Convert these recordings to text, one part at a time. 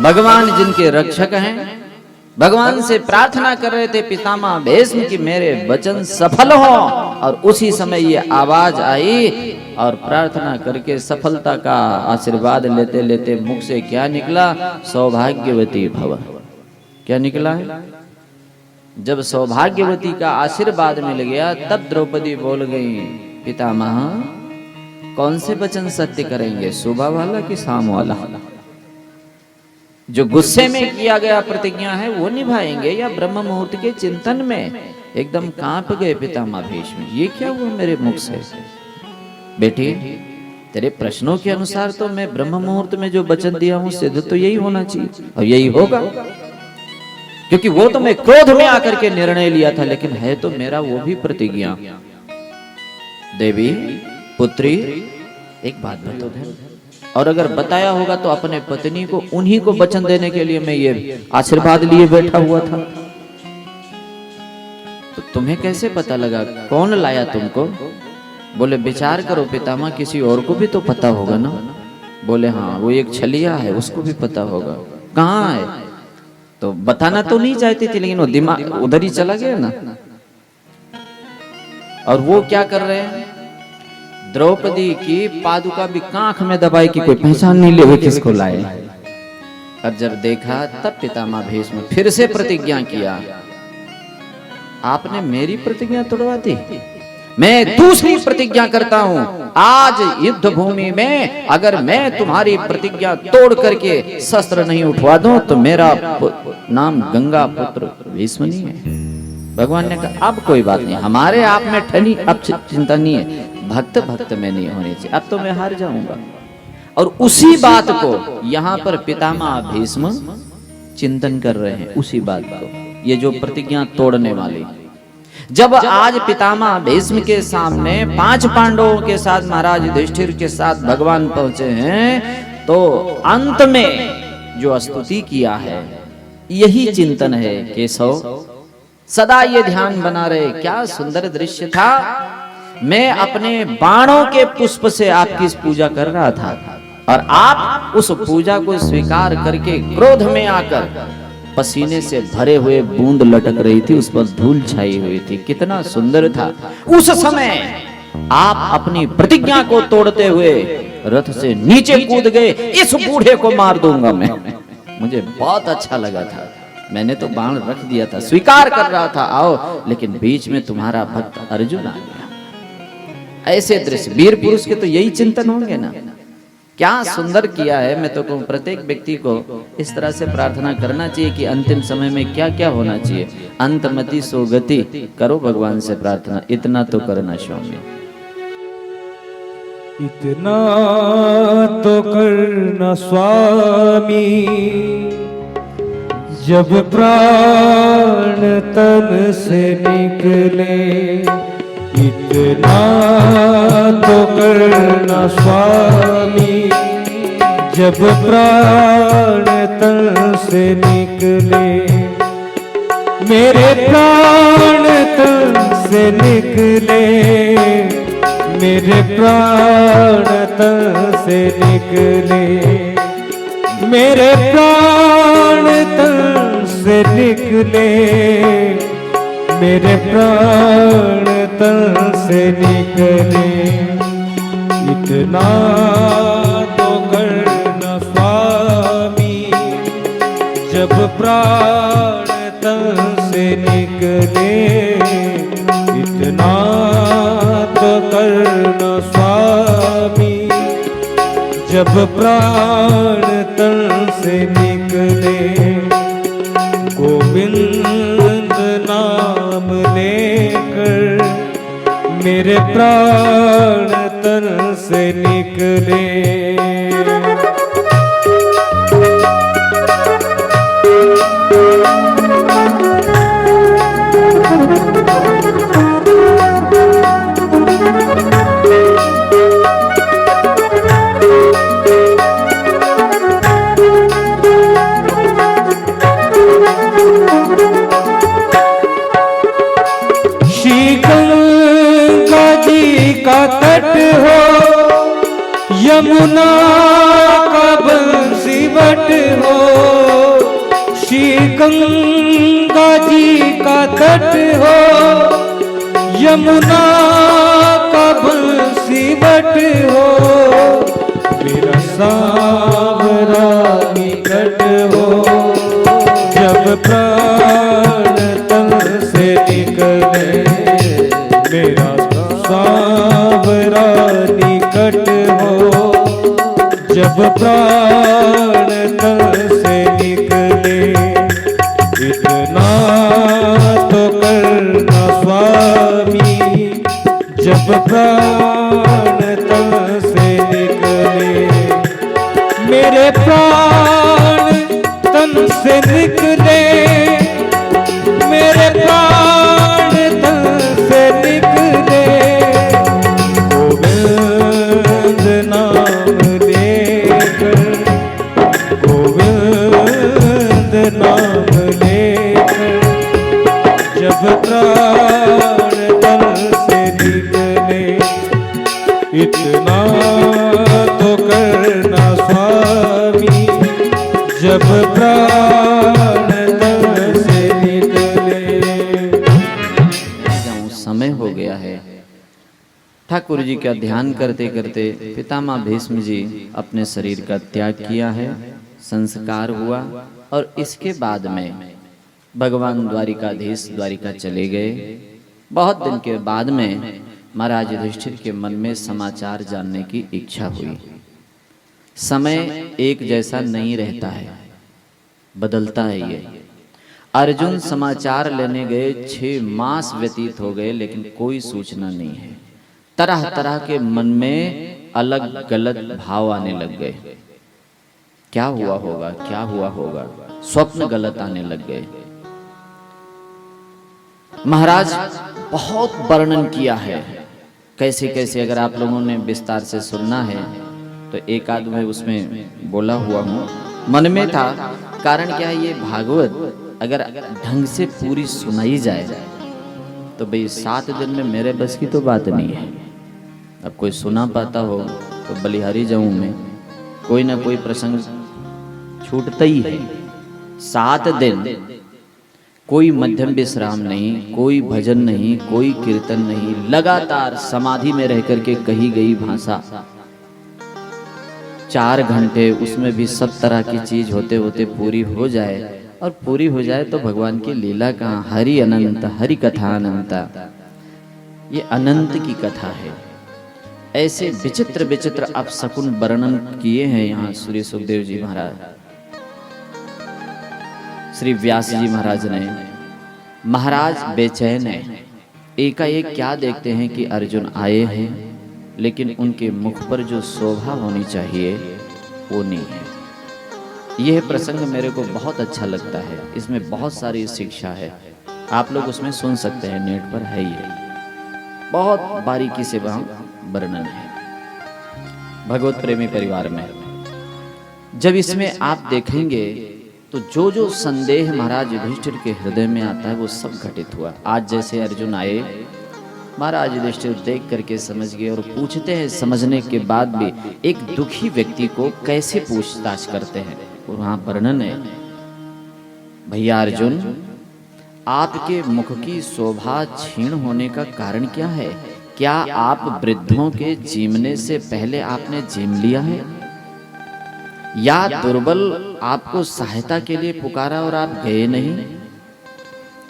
भगवान जिनके रक्षक हैं, भगवान से प्रार्थना कर रहे थे पितामह भीष्म की मेरे वचन सफल हो, और उसी समय ये आवाज आई और प्रार्थना करके सफलता का आशीर्वाद लेते लेते मुख से क्या निकला? सौभाग्यवती भव। क्या निकला है? जब सौभाग्यवती का आशीर्वाद मिल गया तब द्रौपदी बोल गई, पितामह कौन से वचन सत्य करेंगे, सुबह वाला कि शाम वाला? जो गुस्से में किया गया प्रतिज्ञा है वो निभाएंगे या ब्रह्म मुहूर्त के चिंतन में? एकदम कांप गए पितामह भीष्म, ये क्या हुआ मेरे मुख से? बेटी तेरे प्रश्नों के अनुसार तो मैं ब्रह्म मुहूर्त में जो वचन दिया हूं सिद्ध तो यही होना चाहिए और यही होगा, क्योंकि वो तो मैं क्रोध में आकर के निर्णय लिया था, लेकिन है तो मेरा वो भी प्रतिज्ञा। देवी पुत्री एक बात बता दे, और अगर बताया होगा तो अपने पत्नी को उन्हीं को वचन देने के लिए मैं ये आशीर्वाद लिए बैठा हुआ था। तो तुम्हें कैसे पता लगा? कौन लाया तुमको? बोले विचार करो पितामह, किसी और को भी तो पता होगा ना। बोले हाँ वो एक छलिया है, उसको भी पता होगा। कहाँ है? तो बताना तो नहीं चाहती थी, लेकिन वो दिमाग उधर ही चला गया ना। और वो क्या कर रहे हैं? द्रौपदी की पादुका भी कांख में दबाई कि कोई पहचान नहीं ले, किसको लाए। और जब देखा तब पितामह भीष्म फिर से प्रतिज्ञा किया, आपने मेरी प्रतिज्ञा तोड़वा दी, मैं दूसरी प्रतिज्ञा करता हूं। आज युद्ध भूमि में अगर मैं तुम्हारी प्रतिज्ञा तोड़ करके शस्त्र नहीं उठवा दूं तो मेरा नाम गंगा पुत्र भीष्म नहीं है। भगवान ने कहा अब कोई बात नहीं, हमारे आप में ठनी अब चिंता नहीं है, भक्त भक्त में नहीं होनी चाहिए, अब तो मैं हार जाऊंगा। और उसी बात को यहाँ पर पितामह भीष्म चिंतन कर रहे हैं, उसी बात को, ये जो प्रतिज्ञा तोड़ने वाली। जब आज पितामह भीष्म के सामने 5 पांडवों के साथ महाराज युधिष्ठिर के साथ भगवान पहुंचे हैं, तो अंत में जो स्तुति किया है यही चिंतन है। केशव सदा ये ध्यान बना रहे, क्या सुंदर दृश्य था। मैं अपने बाणों के पुष्प से आपकी पूजा कर रहा था और आप उस पूजा को स्वीकार करके क्रोध में आकर पसीने से भरे हुए बूंद लटक रही थी, उस पर धूल छाई हुई थी, कितना सुंदर था। उस समय आप अपनी प्रतिज्ञा को तोड़ते हुए रथ से नीचे कूद गए, इस बूढ़े को मार दूंगा मैं। मुझे बहुत अच्छा लगा था, मैंने तो बाण रख दिया था, स्वीकार कर रहा था आओ, लेकिन बीच में तुम्हारा भक्त अर्जुन आ गया। ऐसे दृश्य वीर पुरुष के तो यही चिंतन होंगे ना। क्या सुंदर किया है। मैं तो कहूँ प्रत्येक व्यक्ति को इस तरह से प्रार्थना करना चाहिए कि अंतिम समय में क्या क्या होना चाहिए। अंतमति सोगति, करो भगवान से प्रार्थना, इतना तो करना स्वामी, इतना तो करना स्वामी, जब प्राण तन से निकले। इतना तो करना स्वामी, जब प्राण तन से निकले। मेरे प्राण तन से निकले, मेरे प्राण तन से निकले, मेरे प्राण तन से निकले, मेरे प्राण तन से निकले। इतना तो करना स्वामी, जब प्राण तन से निकले। इतना तो करना स्वामी, जब प्राण तन से निकले। गोविंद नाम लेकर मेरे प्राण तन से निकले। तट हो यमुना का बंसी बट हो, तट हो, यमुना का बंसीवट हो, मेरा सांवरा निकट हो, जब प्राण तन से निकले, मेरा सांवरा निकट हो, जब प्राण तन से निकले, इतना तो करना स्वामी, जब प्राण तन से निकले, मेरे प्राण तन से निकले, मेरे प्राण तन से निकले, गोविंद नाम लेकर, गोविंद नाम लेकर, जब प्राण तन से निकले, इतना तो करना स्वामी, जब प्राण तन से निकले। समय हो गया है। ठाकुर जी का ध्यान करते करते पितामह भीष्म जी अपने शरीर का त्याग किया है, संस्कार हुआ और इसके बाद में भगवान द्वारिकाधीश द्वारिका चले गए। बहुत दिन के बाद में महाराज युधिष्ठिर के मन में समाचार जानने की इच्छा हुई। समय एक जैसा नहीं रहता है, बदलता है ये। अर्जुन समाचार लेने गए, 6 मास व्यतीत हो गए लेकिन कोई सूचना नहीं है। तरह तरह के मन में अलग गलत भाव आने लग गए। क्या हुआ होगा, क्या हुआ होगा, स्वप्न गलत आने लग गए। महाराज बहुत वर्णन किया है कैसे कैसे, अगर आप लोगों ने विस्तार से सुनना है तो एक आध में उसमें बोला हुआ हूँ, मन में था। कारण क्या है, ये भागवत अगर ढंग से पूरी सुनाई जाए तो भाई 7 दिन में मेरे बस की तो बात नहीं है। अब कोई सुना पाता हो तो बलिहारी जाऊं मैं, कोई ना कोई प्रसंग छूटता ही है। 7 दिन कोई मध्यम विश्राम नहीं, कोई भजन नहीं, कोई कीर्तन नहीं, लगातार समाधि में रह करके कही गई भाषा। 4 घंटे उसमें भी सब तरह की चीज होते होते पूरी हो जाए, और पूरी हो जाए तो भगवान की लीला कहाँ, हरि अनंत, हरि कथा अनंता। ये अनंत की कथा है। ऐसे विचित्र विचित्र अपशकुन वर्णन किए हैं यहाँ श्री सुखदेव जी महाराज, श्री व्यास जी महाराज ने। महाराज बेचैन है, एकाएक क्या देखते हैं कि अर्जुन आए हैं, लेकिन उनके मुख पर जो शोभा होनी चाहिए वो नहीं है। यह प्रसंग मेरे को बहुत अच्छा लगता है, इसमें बहुत सारी शिक्षा है। आप लोग उसमें सुन सकते हैं, नेट पर है ये, बहुत बारीकी से वहाँ वर्णन है भगवत प्रेमी परिवार में। जब इसमें आप देखेंगे तो जो जो संदेह महाराज युधिष्ठिर के हृदय में आता है वो सब घटित हुआ। आज जैसे अर्जुन आए, महाराज युधिष्ठिर देख करके समझ गए, और पूछते हैं समझने के बाद भी एक दुखी व्यक्ति को कैसे पूछताछ करते हैं, और वहां वर्णन है। भैया अर्जुन, आपके मुख की शोभा क्षीण होने का कारण क्या है? क्या आप वृद्धों के जीमने से पहले आपने जीम लिया है, या दुर्बल आपको सहायता के लिए पुकारा और आप गए नहीं?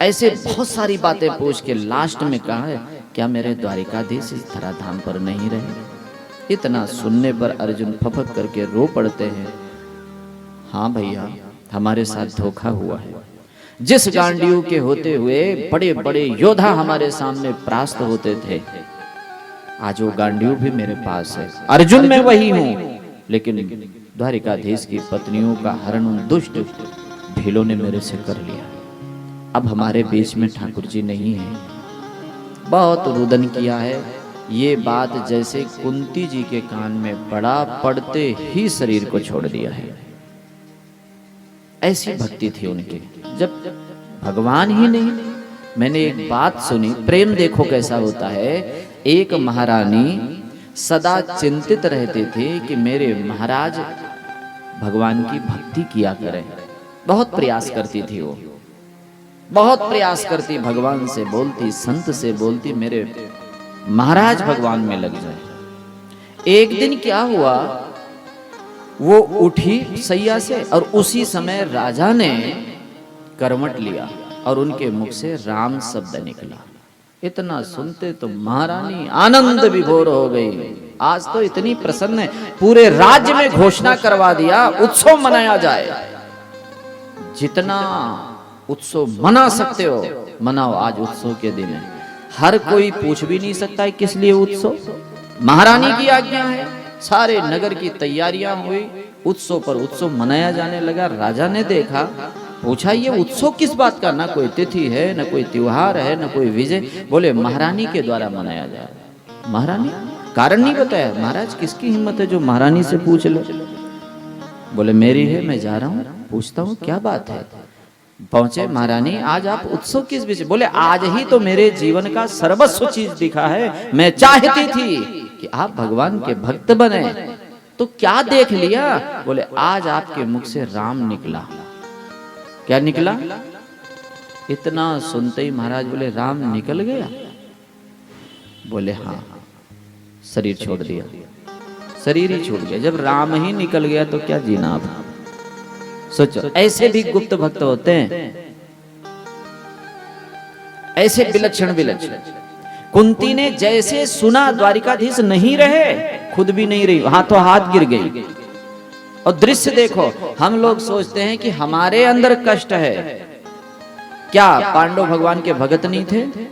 ऐसे बहुत सारी बातें पूछ के लास्ट में कहा है, क्या मेरे द्वारिकाधीश इस धराधाम पर नहीं रहे? इतना सुनने पर अर्जुन फफक करके रो पड़ते हैं। हाँ भैया, हमारे साथ धोखा हुआ है। जिस गांडीव के होते हुए बड़े बड़े योद्धा हमारे सामने परास्त होते थे, आज वो गांडीव भी मेरे पास है। अर्जुन मैं वही हूँ, लेकिन द्वारिकाधीश की पत्नियों का हरण उन दुष्ट भीलों ने मेरे से कर लिया। अब हमारे बीच में ठाकुर जी नहीं है। बहुत रुदन किया है। ये बात जैसे कुंती जी के कान में पड़ा, पड़ते ही शरीर को छोड़ दिया है। ऐसी भक्ति थी उनकी, जब भगवान ही नहीं। मैंने एक बात सुनी, प्रेम देखो कैसा होता है। एक महारानी सदा चिंतित रहते थे कि मेरे महाराज भगवान की भक्ति किया करें, बहुत प्रयास करती थी वो। बहुत प्रयास करती, भगवान से बोलती, संत से बोलती, मेरे महाराज भगवान में लग जाए। एक दिन क्या हुआ, वो उठी सैया से और उसी समय राजा ने करवट लिया और उनके मुख से राम शब्द निकला। इतना सुनते तो महारानी आनंद विभोर हो गई। आज तो इतनी प्रसन्न है, पूरे राज्य में घोषणा करवा दिया उत्सव मनाया जाए। जितना उत्सव मना सकते हो मनाओ, आज उत्सव के दिन है। हर कोई पूछ भी नहीं सकता है किस लिए उत्सव, महारानी की आज्ञा है। सारे नगर की तैयारियां हुई, उत्सव पर उत्सव मनाया जाने लगा। राजा ने देखा, पूछा ये उत्सव किस बात का, ना कोई तिथि है, ना कोई त्योहार है, ना कोई विजय। बोले महारानी के द्वारा मनाया जाए। महारानी, कारण नहीं बताया। महाराज किसकी हिम्मत है जो महारानी से पूछ ले। बोले मेरी है, मैं जा रहा हूँ, पूछता हूँ क्या बात है। पहुंचे, महारानी आज आप उत्सव किस विषय। बोले आज ही तो मेरे जीवन का सर्वस्व चीज दिखा है। मैं चाहती थी कि आप भगवान के भक्त बने, तो क्या देख लिया। बोले आज आपके मुख से राम निकला। क्या निकला। इतना सुनते ही महाराज बोले राम निकल गया। बोले हाँ, शरीर छोड़ दिया, शरीर ही छूट गया। जब राम ही निकल गया तो क्या जीना। आप सोचो, ऐसे भी गुप्त भक्त होते हैं, ऐसे विलक्षण विलक्षण। कुंती ने जैसे सुना द्वारिकाधीश नहीं रहे, खुद भी नहीं रही, हाथों हाथ गिर गई। और दृश्य देखो, हम लोग सोचते हैं कि हमारे अंदर कष्ट है। क्या पांडव भगवान के भगत नहीं थे।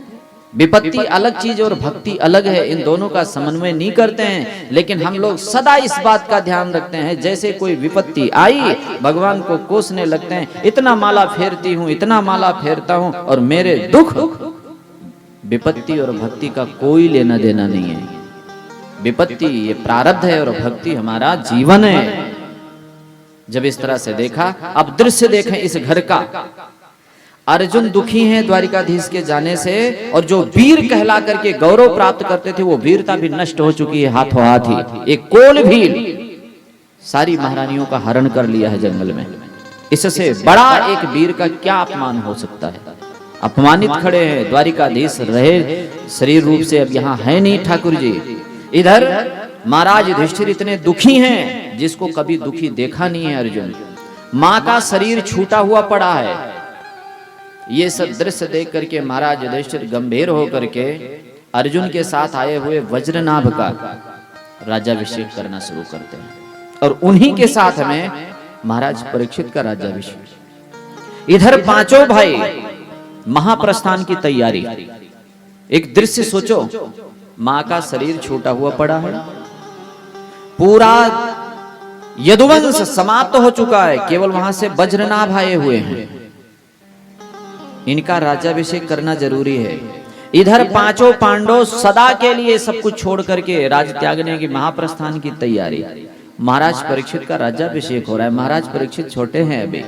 विपत्ति अलग चीज और भक्ति अलग है, इन दोनों का समन्वय नहीं करते हैं। लेकिन हम लोग सदा इस बात का ध्यान रखते हैं, जैसे कोई विपत्ति आई भगवान को कोसने लगते हैं, इतना माला फेरती हूँ, इतना माला फेरता हूँ, और मेरे दुख विपत्ति और भक्ति का कोई लेना देना नहीं है। विपत्ति ये प्रारब्ध है और भक्ति हमारा जीवन है। जब इस तरह से देखा, अब दृश्य देखें इस घर का। अर्जुन दुखी हैं द्वारिकाधीश के जाने से, और जो वीर कहला करके गौरव प्राप्त करते थे वो वीरता भी नष्ट हो चुकी है हाथों हाथ ही। एक कोल भील सारी महारानियों का हरण कर लिया है जंगल में। इससे बड़ा एक वीर का क्या अपमान हो सकता है। अपमानित खड़े हैं द्वारिकाधीश, रहे शरीर रूप से अब यहाँ है नहीं ठाकुर जी। इधर महाराज युधिष्ठिर इतने दुखी हैं जिसको कभी दुखी देखा नहीं है अर्जुन। माँ का शरीर छूटा हुआ पड़ा है। ये सब दृश्य देख करके महाराज युधिष्ठिर गंभीर होकर के अर्जुन के साथ आए हुए वज्रनाभ का राज्याभिषेक करना शुरू करते हैं, और उन्हीं के साथ में महाराज परीक्षित का राज्याभिषेक। इधर पांचों भाई महाप्रस्थान की तैयारी। एक दृश्य सोचो, मां का शरीर छूटा हुआ पड़ा है, पूरा यदुवंश समाप्त हो चुका है, केवल वहां से वज्रनाभ आए हुए हैं। इनका राज्याभिषेक करना जरूरी है। इधर पांचों पांडव सदा के लिए सब कुछ छोड़ करके राज त्यागने की महाप्रस्थान की तैयारी। महाराज परीक्षित का राज्याभिषेक हो रहा है। महाराज परीक्षित छोटे हैं अभी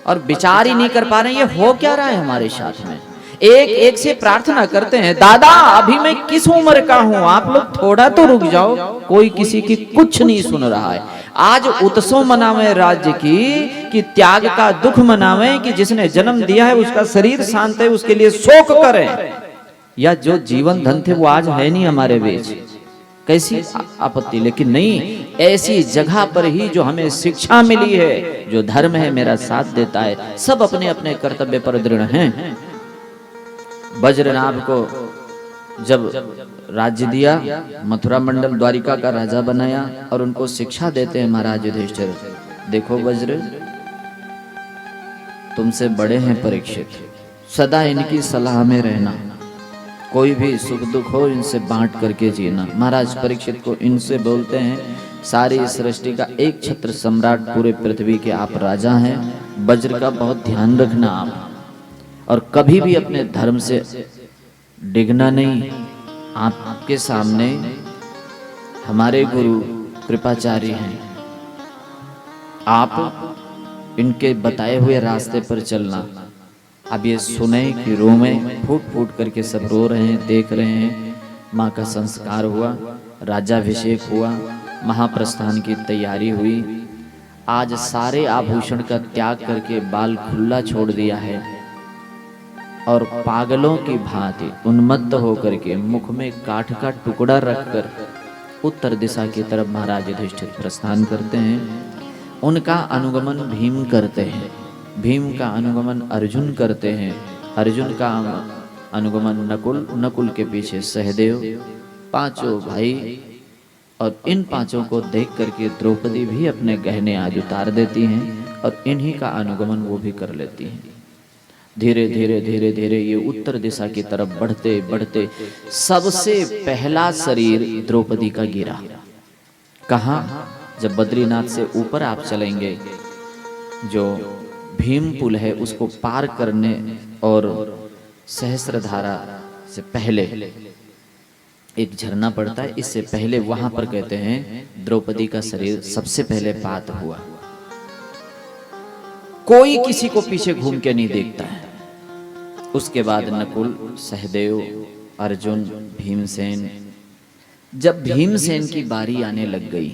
और विचार ही नहीं कर पा रहे ये हो क्या रहा है हमारे साथ में। एक एक से प्रार्थना करते हैं, दादा अभी मैं किस उम्र का हूं, आप लोग थोड़ा तो रुक जाओ। कोई किसी की कुछ नहीं सुन रहा है। आज उत्सव मनावे राज्य की, कि त्याग का दुख मनावे, कि जिसने जन्म दिया है उसका शरीर शांत है उसके लिए शोक करें, या जो जीवन धन थे वो आज है नहीं हमारे बीच, कैसी आपत्ति। लेकिन नहीं, ऐसी जगह पर ही जो हमें शिक्षा मिली है, जो धर्म है मेरा साथ देता है, सब अपने अपने कर्तव्य पर दृढ़ हैं। वज्रनाभ को जब राज्य दिया, मथुरा मंडल द्वारिका का राजा बनाया, और उनको शिक्षा देते हैं महाराज युधिष्ठिर, देखो वज्र तुमसे बड़े हैं परीक्षित, सदा इनकी सलाह में रहना, कोई भी सुख दुख हो इनसे बांट करके जीना। महाराज परीक्षित को इनसे बोलते हैं, सारी सृष्टि का एक छत्र सम्राट पूरे पृथ्वी के आप राजा हैं, वज्र का बहुत ध्यान रखना आप, और कभी भी अपने धर्म से डिगना नहीं। आपके सामने हमारे गुरु कृपाचार्य हैं, आप इनके बताए हुए रास्ते पर चलना। अब ये सुने कि रोमे फूट फूट करके सब रो रहे हैं, देख रहे हैं। माँ का संस्कार हुआ, राज्याभिषेक हुआ, महाप्रस्थान की तैयारी हुई। आज सारे आभूषण का त्याग करके बाल खुला छोड़ दिया है और पागलों की भांति उन्मत्त होकर के मुख में काठ का टुकड़ा रखकर उत्तर दिशा की तरफ महाराज युधिष्ठिर प्रस्थान करते हैं। उनका अनुगमन भीम करते हैं, भीम का अनुगमन अर्जुन करते हैं, अर्जुन का अनुगमन नकुल, नकुल के पीछे सहदेव, पांचों भाई। और इन पांचों को देख करके द्रौपदी भी अपने गहने आज उतार देती हैं और इन्हीं का अनुगमन वो भी कर लेती हैं। धीरे धीरे धीरे धीरे ये उत्तर दिशा की तरफ बढ़ते बढ़ते सबसे पहला शरीर द्रौपदी का गिरा। कहाँ? जब बद्रीनाथ से ऊपर आप चलेंगे, जो भीम पुल है उसको पार करने और सहस्त्रधारा से पहले एक झरना पड़ता है, इससे पहले वहां पर कहते हैं द्रौपदी का शरीर सबसे पहले पात हुआ। कोई किसी को पीछे घूम के नहीं देखता है। उसके बाद नकुल, सहदेव, अर्जुन, भीमसेन। जब भीमसेन की बारी आने लग गई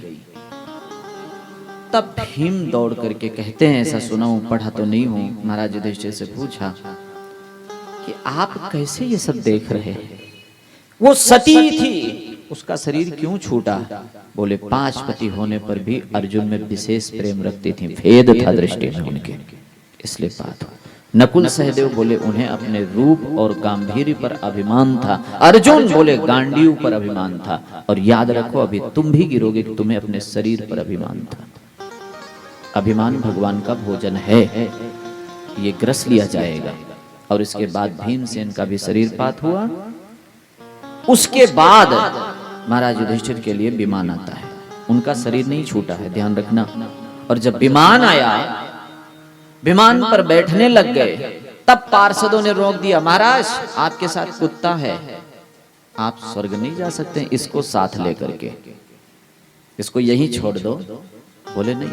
तब भीम दौड़ करके कहते हैं, ऐसा सुना हूं, पढ़ा तो नहीं हूं, महाराज युधिष्ठिर से पूछा कि आप कैसे ये सब देख रहे हैं? वो सती थी, उसका शरीर क्यों छूटा? बोले 5 पति होने पर भी अर्जुन में विशेष प्रेम रखती थी, भेद था दृष्टि में उनके, इसलिए बात हो। नकुल सहदेव बोले उन्हें अपने रूप और गांधीर्य पर अभिमान था, अर्जुन बोले गांडीव पर अभिमान था। और याद रखो अभी तुम भी गिरोगे कि तुम्हें अपने शरीर पर अभिमान था। अभिमान भगवान का भोजन है, ये ग्रस लिया जाएगा। और इसके बाद भीमसेन का भी शरीर पात हुआ। उसके बाद महाराज युधिष्ठिर के लिए विमान आता है, उनका शरीर नहीं छूटा है, ध्यान रखना। और जब विमान आया, विमान पर बैठने लग गए, तब पार्षदों ने रोक दिया, महाराज आपके साथ कुत्ता है, आप स्वर्ग नहीं जा सकते, इसको साथ लेकर के, इसको यहीं छोड़ दो। बोले नहीं,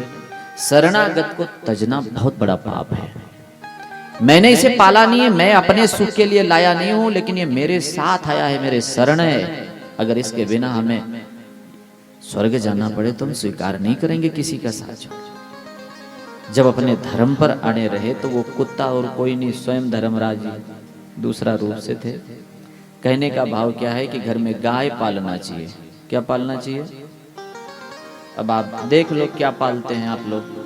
शरणागत को तजना बहुत बड़ा पाप है। मैंने इसे पाला नहीं है, मैं अपने सुख के लिए लाया नहीं हूं, लेकिन ये मेरे साथ आया है, मेरे शरण है। अगर इसके बिना हमें स्वर्ग जाना पड़े तो हम स्वीकार नहीं करेंगे किसी का साथ। जब अपने धर्म पर अड़े रहे तो वो कुत्ता और कोई नहीं, स्वयं धर्मराज जी दूसरा रूप से थे। कहने का भाव क्या है कि घर में गाय पालना चाहिए। क्या पालना चाहिए? अब आप देख लो क्या पालते हैं आप लोग।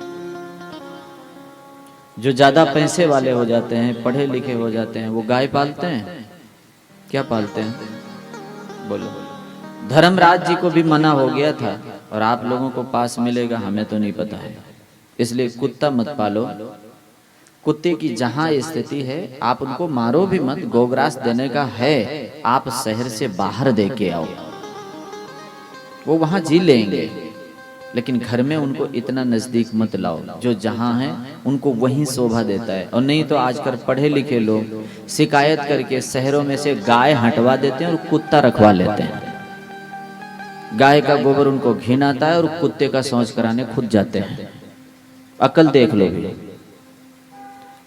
जो ज्यादा पैसे वाले हो जाते हैं, पढ़े लिखे हो जाते हैं, वो गाय पालते हैं। क्या पालते हैं? बोलो। धर्मराज जी को भी मना हो गया था और आप लोगों को पास मिलेगा हमें तो नहीं पता है, इसलिए कुत्ता मत पालो। कुत्ते की जहां स्थिति है आप उनको मारो भी मत, गोग्रास देने का है, आप शहर से बाहर दे के आओ, वो वहां जी लेंगे, लेकिन घर में उनको इतना नजदीक मत लाओ। जो जहां है उनको वहीं शोभा देता है। और नहीं तो आजकल पढ़े लिखे लोग शिकायत करके शहरों में से गाय हटवा देते हैं और कुत्ता रखवा लेते हैं। गाय का गोबर उनको घिन आता है और कुत्ते का शौच कराने खुद जाते हैं। अकल देख लो भी।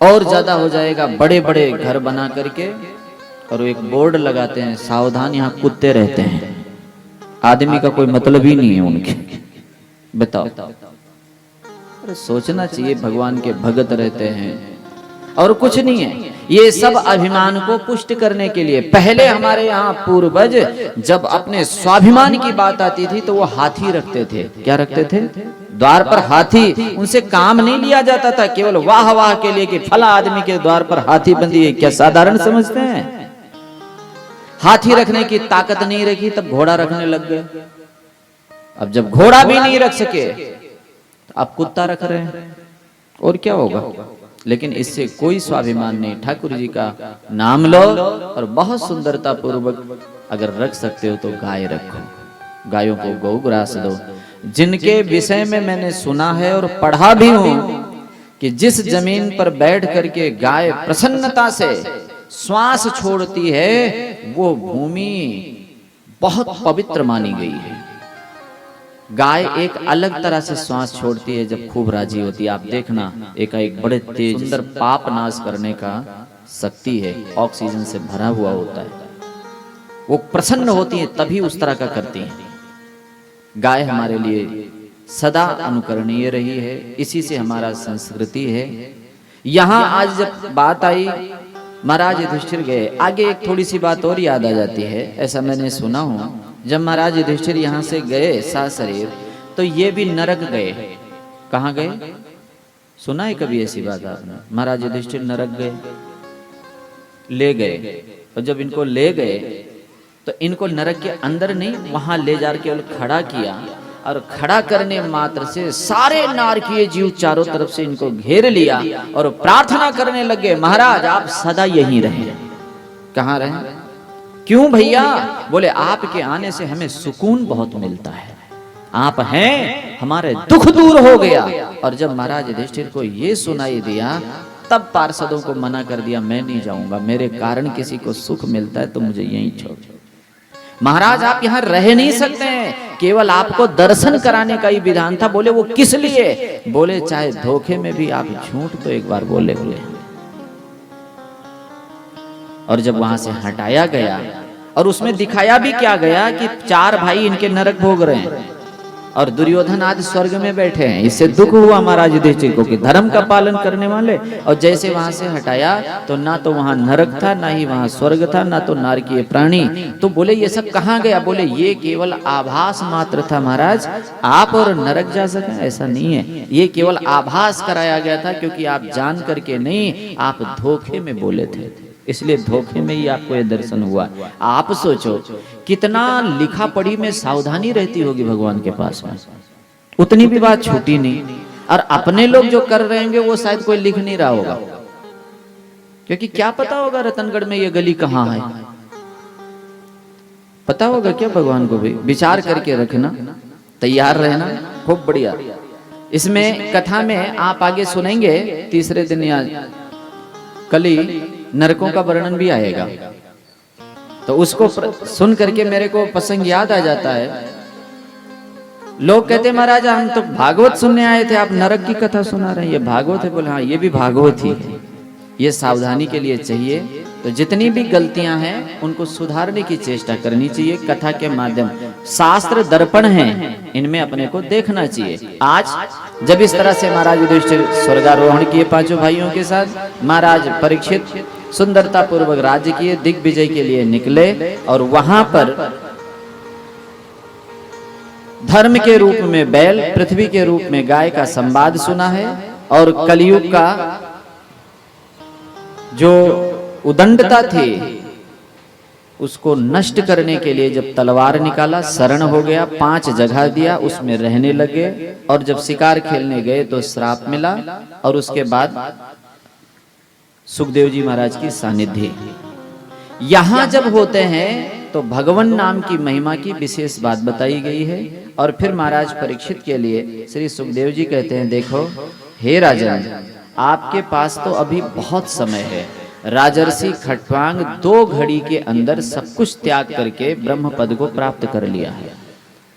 और ज्यादा हो जाएगा, बड़े बड़े घर बना करके और एक बोर्ड लगाते हैं, सावधान यहाँ कुत्ते रहते हैं। आदमी का कोई मतलब ही नहीं है उनके। बताओ, अरे सोचना चाहिए, भगवान के भगत रहते हैं और कुछ नहीं है। ये सब अभिमान को पुष्ट करने के लिए। पहले हमारे यहाँ पूर्वज जब अपने स्वाभिमान की बात आती थी तो वो हाथी रखते थे। क्या रखते थे? द्वार पर हाथी। उनसे काम नहीं लिया जाता था केवल वाह वाह के लिए कि फला आदमी के द्वार पर हाथी बंदी है। क्या साधारण समझते हैं? हाथी रखने की ताकत नहीं रखी तब घोड़ा रखने लग गए। अब जब घोड़ा भी नहीं रख सके तो अब कुत्ता रख रहे हैं, और क्या होगा? लेकिन इससे कोई स्वाभिमान नहीं। ठाकुर जी का नाम लो और बहुत सुंदरता पूर्वक अगर रख सकते हो तो गाय रखो। गायों को गौग्रास दो। जिनके विषय में मैंने सुना है और पढ़ा भी हूं कि जिस जमीन पर बैठ करके गाय प्रसन्नता से श्वास छोड़ती है वो भूमि बहुत पवित्र मानी गई है। गाय एक अलग तरह से श्वास छोड़ती है जब खूब राजी होती है। आप देखना, एक बड़े तेज सुंदर पाप नाश करने का शक्ति है, ऑक्सीजन से भरा हुआ होता है। वो प्रसन्न होती है तभी उस तरह का करती है। गाय हमारे लिए सदा अनुकरणीय रही है, इसी से हमारा संस्कृति है। यहाँ आज जब बात आई महाराज युधिष्ठिर गए, आगे एक थोड़ी सी बात और याद आ जाती है। ऐसा मैंने सुना हूँ, जब महाराज युधिष्ठिर यहाँ से गए सासरीर, तो ये भी नरक गए। कहाँ गए? सुना है कभी ऐसी बात आपने? महाराज युधिष्ठिर नरक गए, ले गए, और जब इनको ले गए तो इनको नरक के अंदर नहीं, वहां ले जा के खड़ा किया, और खड़ा करने मात्र से सारे नारकीय जीव चारों तरफ से इनको घेर लिया और प्रार्थना करने लगे, महाराज आप सदा यहीं रहें। कहाँ रहें? क्यों भैया? बोले आपके आने से हमें सुकून बहुत मिलता है, आप हैं, हमारे दुख दूर हो गया। और जब महाराज युधिष्ठिर को ये सुनाई दिया, तब पार्षदों को मना कर दिया, मैं नहीं जाऊंगा, मेरे कारण किसी को सुख मिलता है तो मुझे यहीं छोड़। महाराज आप यहाँ रह नहीं सकते हैं, केवल आपको दर्शन कराने का ही विधान था। बोले वो किस लिए? बोले चाहे धोखे में भी आप झूठ तो एक बार बोले हुए। और जब वहां से हटाया गया, और उसमें दिखाया भी क्या गया कि 4 भाई इनके नरक भोग रहे हैं और दुर्योधन आज स्वर्ग में बैठे हैं। इससे दुख हुआ महाराज युधिष्ठिर को कि धर्म का पालन करने वाले, और जैसे वहां से हटाया तो ना तो वहां नरक था, ना ही वहां स्वर्ग था, ना तो नारकीय प्राणी। तो बोले ये सब कहाँ गया? बोले ये केवल आभास मात्र था महाराज, आप और नरक जा सके ऐसा नहीं है, ये केवल आभास कराया गया था, क्योंकि आप जान करके नहीं, आप धोखे में बोले थे, इसलिए धोखे में ही आपको ये दर्शन हुआ। आप सोचो कितना लिखा पढ़ी में सावधानी रहती होगी भगवान के पास में, उतनी भी बात छूटी नहीं। और अपने लोग जो कर रहे होंगे वो शायद कोई लिख नहीं रहा होगा, क्योंकि क्या पता होगा रतनगढ़ में ये गली कहाँ है, पता होगा क्या भगवान को भी? विचार करके रखना, तैयार रहना, खूब बढ़िया। इसमें कथा में आप आगे सुनेंगे, तीसरे दिन या कल ही नरकों का वर्णन भी आएगा, तो उसको सुन करके मेरे को प्रसंग याद आ जाता है। लोग कहते महाराज हम तो भागवत सुनने आए थे, आप नरक की कथा सुना रहे हैं, ये भागवत है? बोले हाँ ये भी भागवत ही है, ये सावधानी के लिए चाहिए। तो जितनी भी गलतियां हैं उनको सुधारने की चेष्टा करनी चाहिए, कथा के माध्यम। शास्त्र दर्पण हैं, इनमें अपने को देखना चाहिए। आज जब इस तरह से महाराज युधिष्ठिर स्वर्गारोहण किए 5 भाइयों के साथ, महाराज परीक्षित सुंदरता पूर्वक राज्य किए, दिग्विजय के लिए निकले, और वहां पर धर्म के रूप में बैल, पृथ्वी के रूप में गाय का संवाद सुना है। और कलयुग का जो उदंडता थी उसको नष्ट करने के लिए जब तलवार निकाला, शरण हो गया, 5 जगह दिया, उसमें रहने लगे। और जब शिकार खेलने गए तो श्राप मिला, और उसके बाद सुखदेव जी महाराज की सानिध्य। यहां जब होते हैं तो भगवान नाम की महिमा की विशेष बात बताई गई है। और फिर महाराज परीक्षित के लिए श्री सुखदेव जी कहते हैं, देखो हे राजन, आपके पास तो अभी बहुत समय है। राजर्षि खट्वांग 2 घड़ी के अंदर सब कुछ त्याग करके ब्रह्म पद को प्राप्त कर लिया है,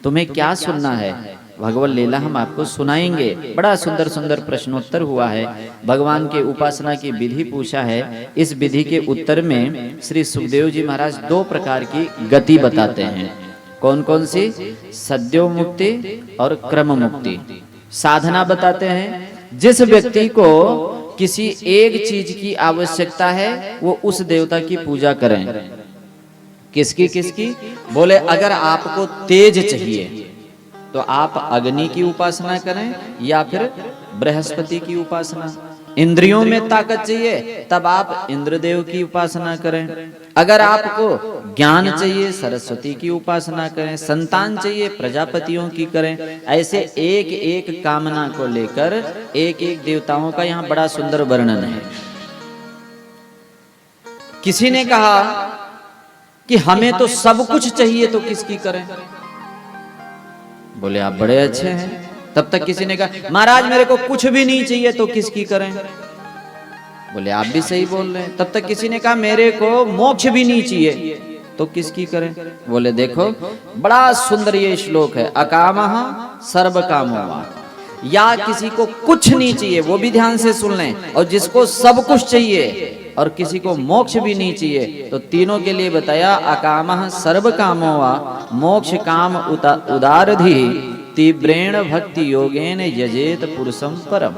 तुम्हें क्या सुनना है? भगवत लीला हम आपको सुनाएंगे। बड़ा सुंदर सुंदर प्रश्नोत्तर हुआ है, भगवान के उपासना की विधि पूछा है। इस विधि के उत्तर में श्री सुखदेव जी महाराज 2 प्रकार की गति बताते हैं। कौन कौन सी? सद्यो मुक्ति और क्रम मुक्ति। साधना बताते हैं, जिस व्यक्ति को किसी एक चीज की आवश्यकता है वो उस देवता की पूजा करें। किसकी किसकी? बोले अगर आपको तेज चाहिए तो आप अग्नि की उपासना करें या फिर बृहस्पति की उपासना। इंद्रियों में ताकत चाहिए तब आप इंद्रदेव की उपासना करें। अगर आपको ज्ञान चाहिए सरस्वती की उपासना करें। संतान चाहिए प्रजापतियों की करें। ऐसे एक एक कामना को लेकर एक एक देवताओं का यहाँ बड़ा सुंदर वर्णन है। किसी ने कहा कि हमें तो सब कुछ चाहिए तो किसकी करें? बोले आप बड़े अच्छे हैं। तब तक किसी ने कहा महाराज मेरे को कुछ भी नहीं चाहिए तो किसकी करें? बोले आप भी सही बोल रहे हैं। तब तक किसी ने कहा मेरे को मोक्ष भी नहीं चाहिए तो किसकी करें? बोले देखो बड़ा सुंदर ये श्लोक है, अकामः सर्व कामो। या किसी को कुछ नहीं चाहिए वो भी ध्यान से सुन लें, और जिसको सब कुछ चाहिए और किसी को मोक्ष भी नहीं चाहिए, तो तीनों के लिए बताया अकामः सर्व कामो वा मोक्ष काम उदारधि तीव्रेण भक्ति योगेन यजेत पुरुषम परम।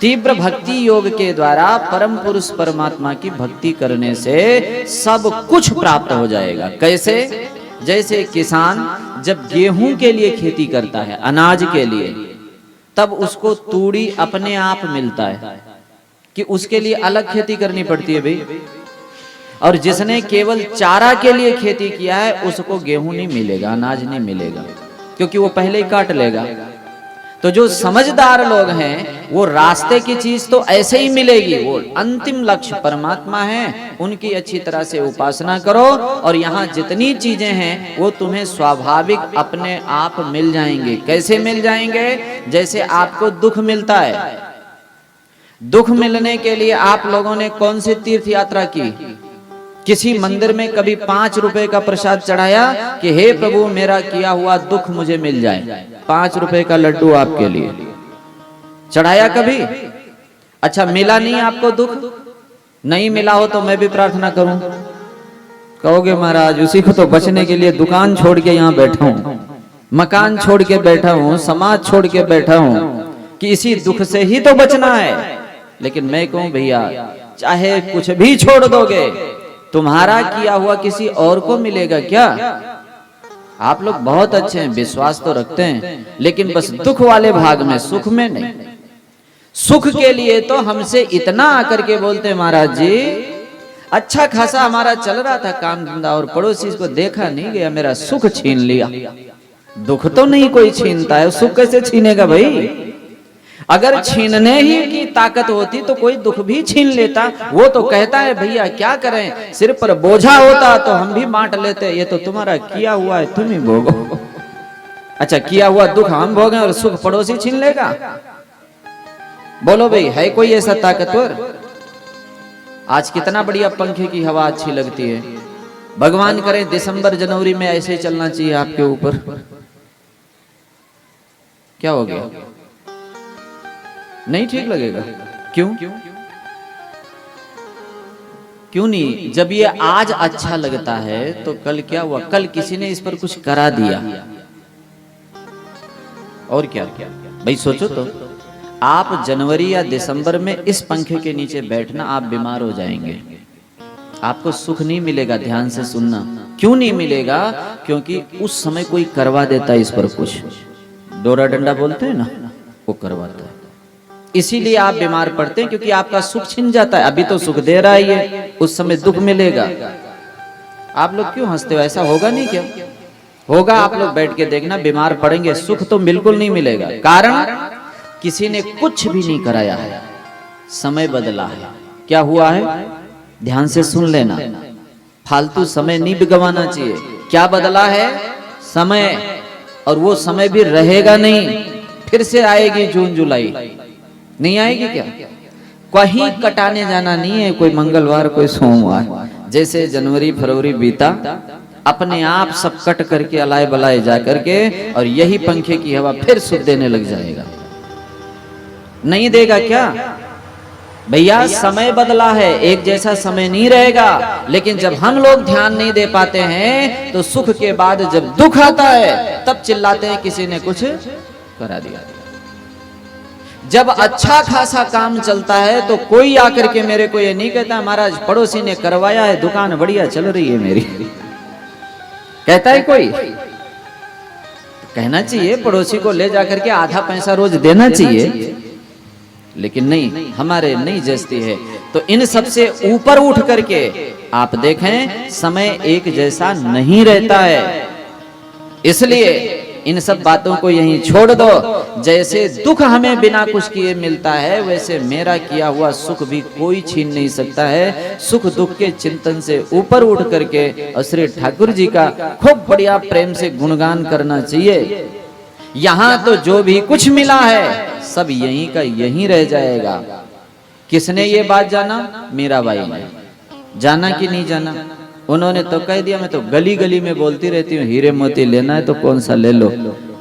तीव्र भक्ति योग के द्वारा परम पुरुष परमात्मा की भक्ति करने से सब कुछ प्राप्त हो जाएगा। कैसे? जैसे किसान जब गेहूं के लिए खेती करता है, अनाज के लिए, तब उसको तूड़ी अपने आप मिलता है कि उसके लिए अलग खेती करनी पड़ती है भाई। और जिसने केवल चारा के लिए खेती किया है उसको गेहूं नहीं मिलेगा, अनाज नहीं मिलेगा, क्योंकि वो पहले ही काट लेगा। तो जो समझदार लोग हैं वो रास्ते की चीज तो ऐसे ही मिलेगी, वो अंतिम लक्ष्य परमात्मा है, उनकी अच्छी तरह से उपासना करो और यहाँ जितनी चीजें हैं वो तुम्हें स्वाभाविक अपने आप मिल जाएंगे। कैसे मिल जाएंगे? जैसे आपको दुख मिलता है, दुख मिलने के लिए आप लोगों ने कौन सी तीर्थ यात्रा की? किसी मंदिर में कभी 5 रुपए का प्रसाद चढ़ाया कि हे प्रभु मेरा किया हुआ दुख मुझे मिल जाए, 5 रुपए का लड्डू आपके लिए चढ़ाया कभी? अच्छा, मिला नहीं आपको दुख? नहीं मिला हो तो मैं भी प्रार्थना करूं? कहोगे महाराज उसी को तो बचने के लिए दुकान छोड़ के यहाँ बैठा हूं, मकान छोड़ के बैठा हूं, समाज छोड़ के बैठा हूं कि इसी दुख से ही तो बचना है। लेकिन मैं कहूं भैया चाहे कुछ भी छोड़ दोगे, तुम्हारा किया हुआ किसी और को मिलेगा क्या? आप लोग बहुत अच्छे हैं, विश्वास तो रखते हैं, लेकिन बस दुख वाले भाग में, सुख में नहीं। सुख के लिए तो हमसे इतना आकर के बोलते हैं महाराज जी अच्छा खासा हमारा चल रहा था काम धंधा और पड़ोसी को देखा नहीं गया, मेरा सुख छीन लिया। दुख तो नहीं कोई छीनता है, सुख कैसे छीनेगा भाई? अगर छीनने ही की ताकत होती तो कोई दुख भी छीन लेता। वो तो कहता है भैया क्या करें, सिर पर बोझा होता तो हम भी बांट लेते, ये तो तुम्हारा किया हुआ है तुम ही भोगो। अच्छा, किया हुआ दुख हम भोगें और सुख पड़ोसी छीन लेगा? बोलो भाई, है कोई ऐसा ताकतवर? आज कितना बढ़िया पंखे की हवा अच्छी लगती है। भगवान करे दिसंबर जनवरी में ऐसे चलना चाहिए आपके ऊपर। क्या हो गया? नहीं ठीक लगेगा? क्यों? क्यों नहीं? जब ये आज अच्छा लगता है तो कल क्या हुआ? कल किसी ने इस पर कुछ करा दिया और क्या भाई सोचो तो। आप जनवरी या दिसंबर में इस पंखे के नीचे बैठना, आप बीमार हो जाएंगे, आपको सुख नहीं मिलेगा। ध्यान से सुनना, क्यों नहीं मिलेगा? क्योंकि उस समय कोई करवा देता है इस पर कुछ, डोरा डंडा बोलते हैं ना, वो करवाता है, इसीलिए आप बीमार पड़ते हैं, क्योंकि आपका सुख छिन जाता है। अभी तो सुख दे रहा है ये, उस समय दुख मिलेगा। आप लोग क्यों हंसते हो? ऐसा होगा नहीं क्या? होगा। आप लोग बैठ के देखना, बीमार पड़ेंगे, सुख तो बिल्कुल नहीं मिलेगा। कारण किसी ने कुछ भी नहीं कराया है, समय बदला है। क्या हुआ है? ध्यान से सुन लेना, फालतू समय नहीं गंवाना चाहिए। क्या बदला है? समय। और वो समय भी रहेगा नहीं, फिर से आएगी जून जुलाई, नहीं आएगी क्या? कहीं कटाने जाना नहीं है, कोई मंगलवार कोई सोमवार। जैसे जनवरी फरवरी बीता, अपने आप सब कट करके अलाए बलाए जा करके, और यही पंखे की हवा फिर सुख देने लग जाएगा। नहीं देगा क्या भैया? समय बदला है, एक जैसा समय नहीं रहेगा। लेकिन जब हम लोग ध्यान नहीं दे पाते हैं तो सुख के बाद जब दुख आता है तब चिल्लाते हैं किसी ने कुछ करा दिया। जब अच्छा खासा काम चलता है तो कोई आकर के मेरे को ये नहीं कहता महाराज पड़ोसी ने करवाया है, दुकान बढ़िया चल रही है मेरी। कहता है कोई? कहना चाहिए, पड़ोसी को ले जाकर के आधा पैसा रोज देना चाहिए, लेकिन नहीं, हमारे नहीं जचती है। तो इन सबसे ऊपर उठ करके आप देखें, समय एक जैसा नहीं रहता है। इसलिए इन सब बातों को यहीं छोड़ दो। जैसे दुख हमें बिना कुछ किए मिलता है, वैसे मेरा किया हुआ सुख भी कोई छीन नहीं सकता है। सुख दुख के चिंतन से ऊपर उठ करके और श्री ठाकुर जी का खूब बढ़िया प्रेम से गुणगान करना चाहिए। यहाँ तो जो भी कुछ मिला है सब यहीं का यहीं रह जाएगा। किसने ये बात जाना? मीराबाई ने। जाना कि नहीं जाना? उन्होंने तो कह दिया, मैं तो गली गली में बोलती रहती हूँ, हीरे मोती लेना है तो कौन सा ले लो।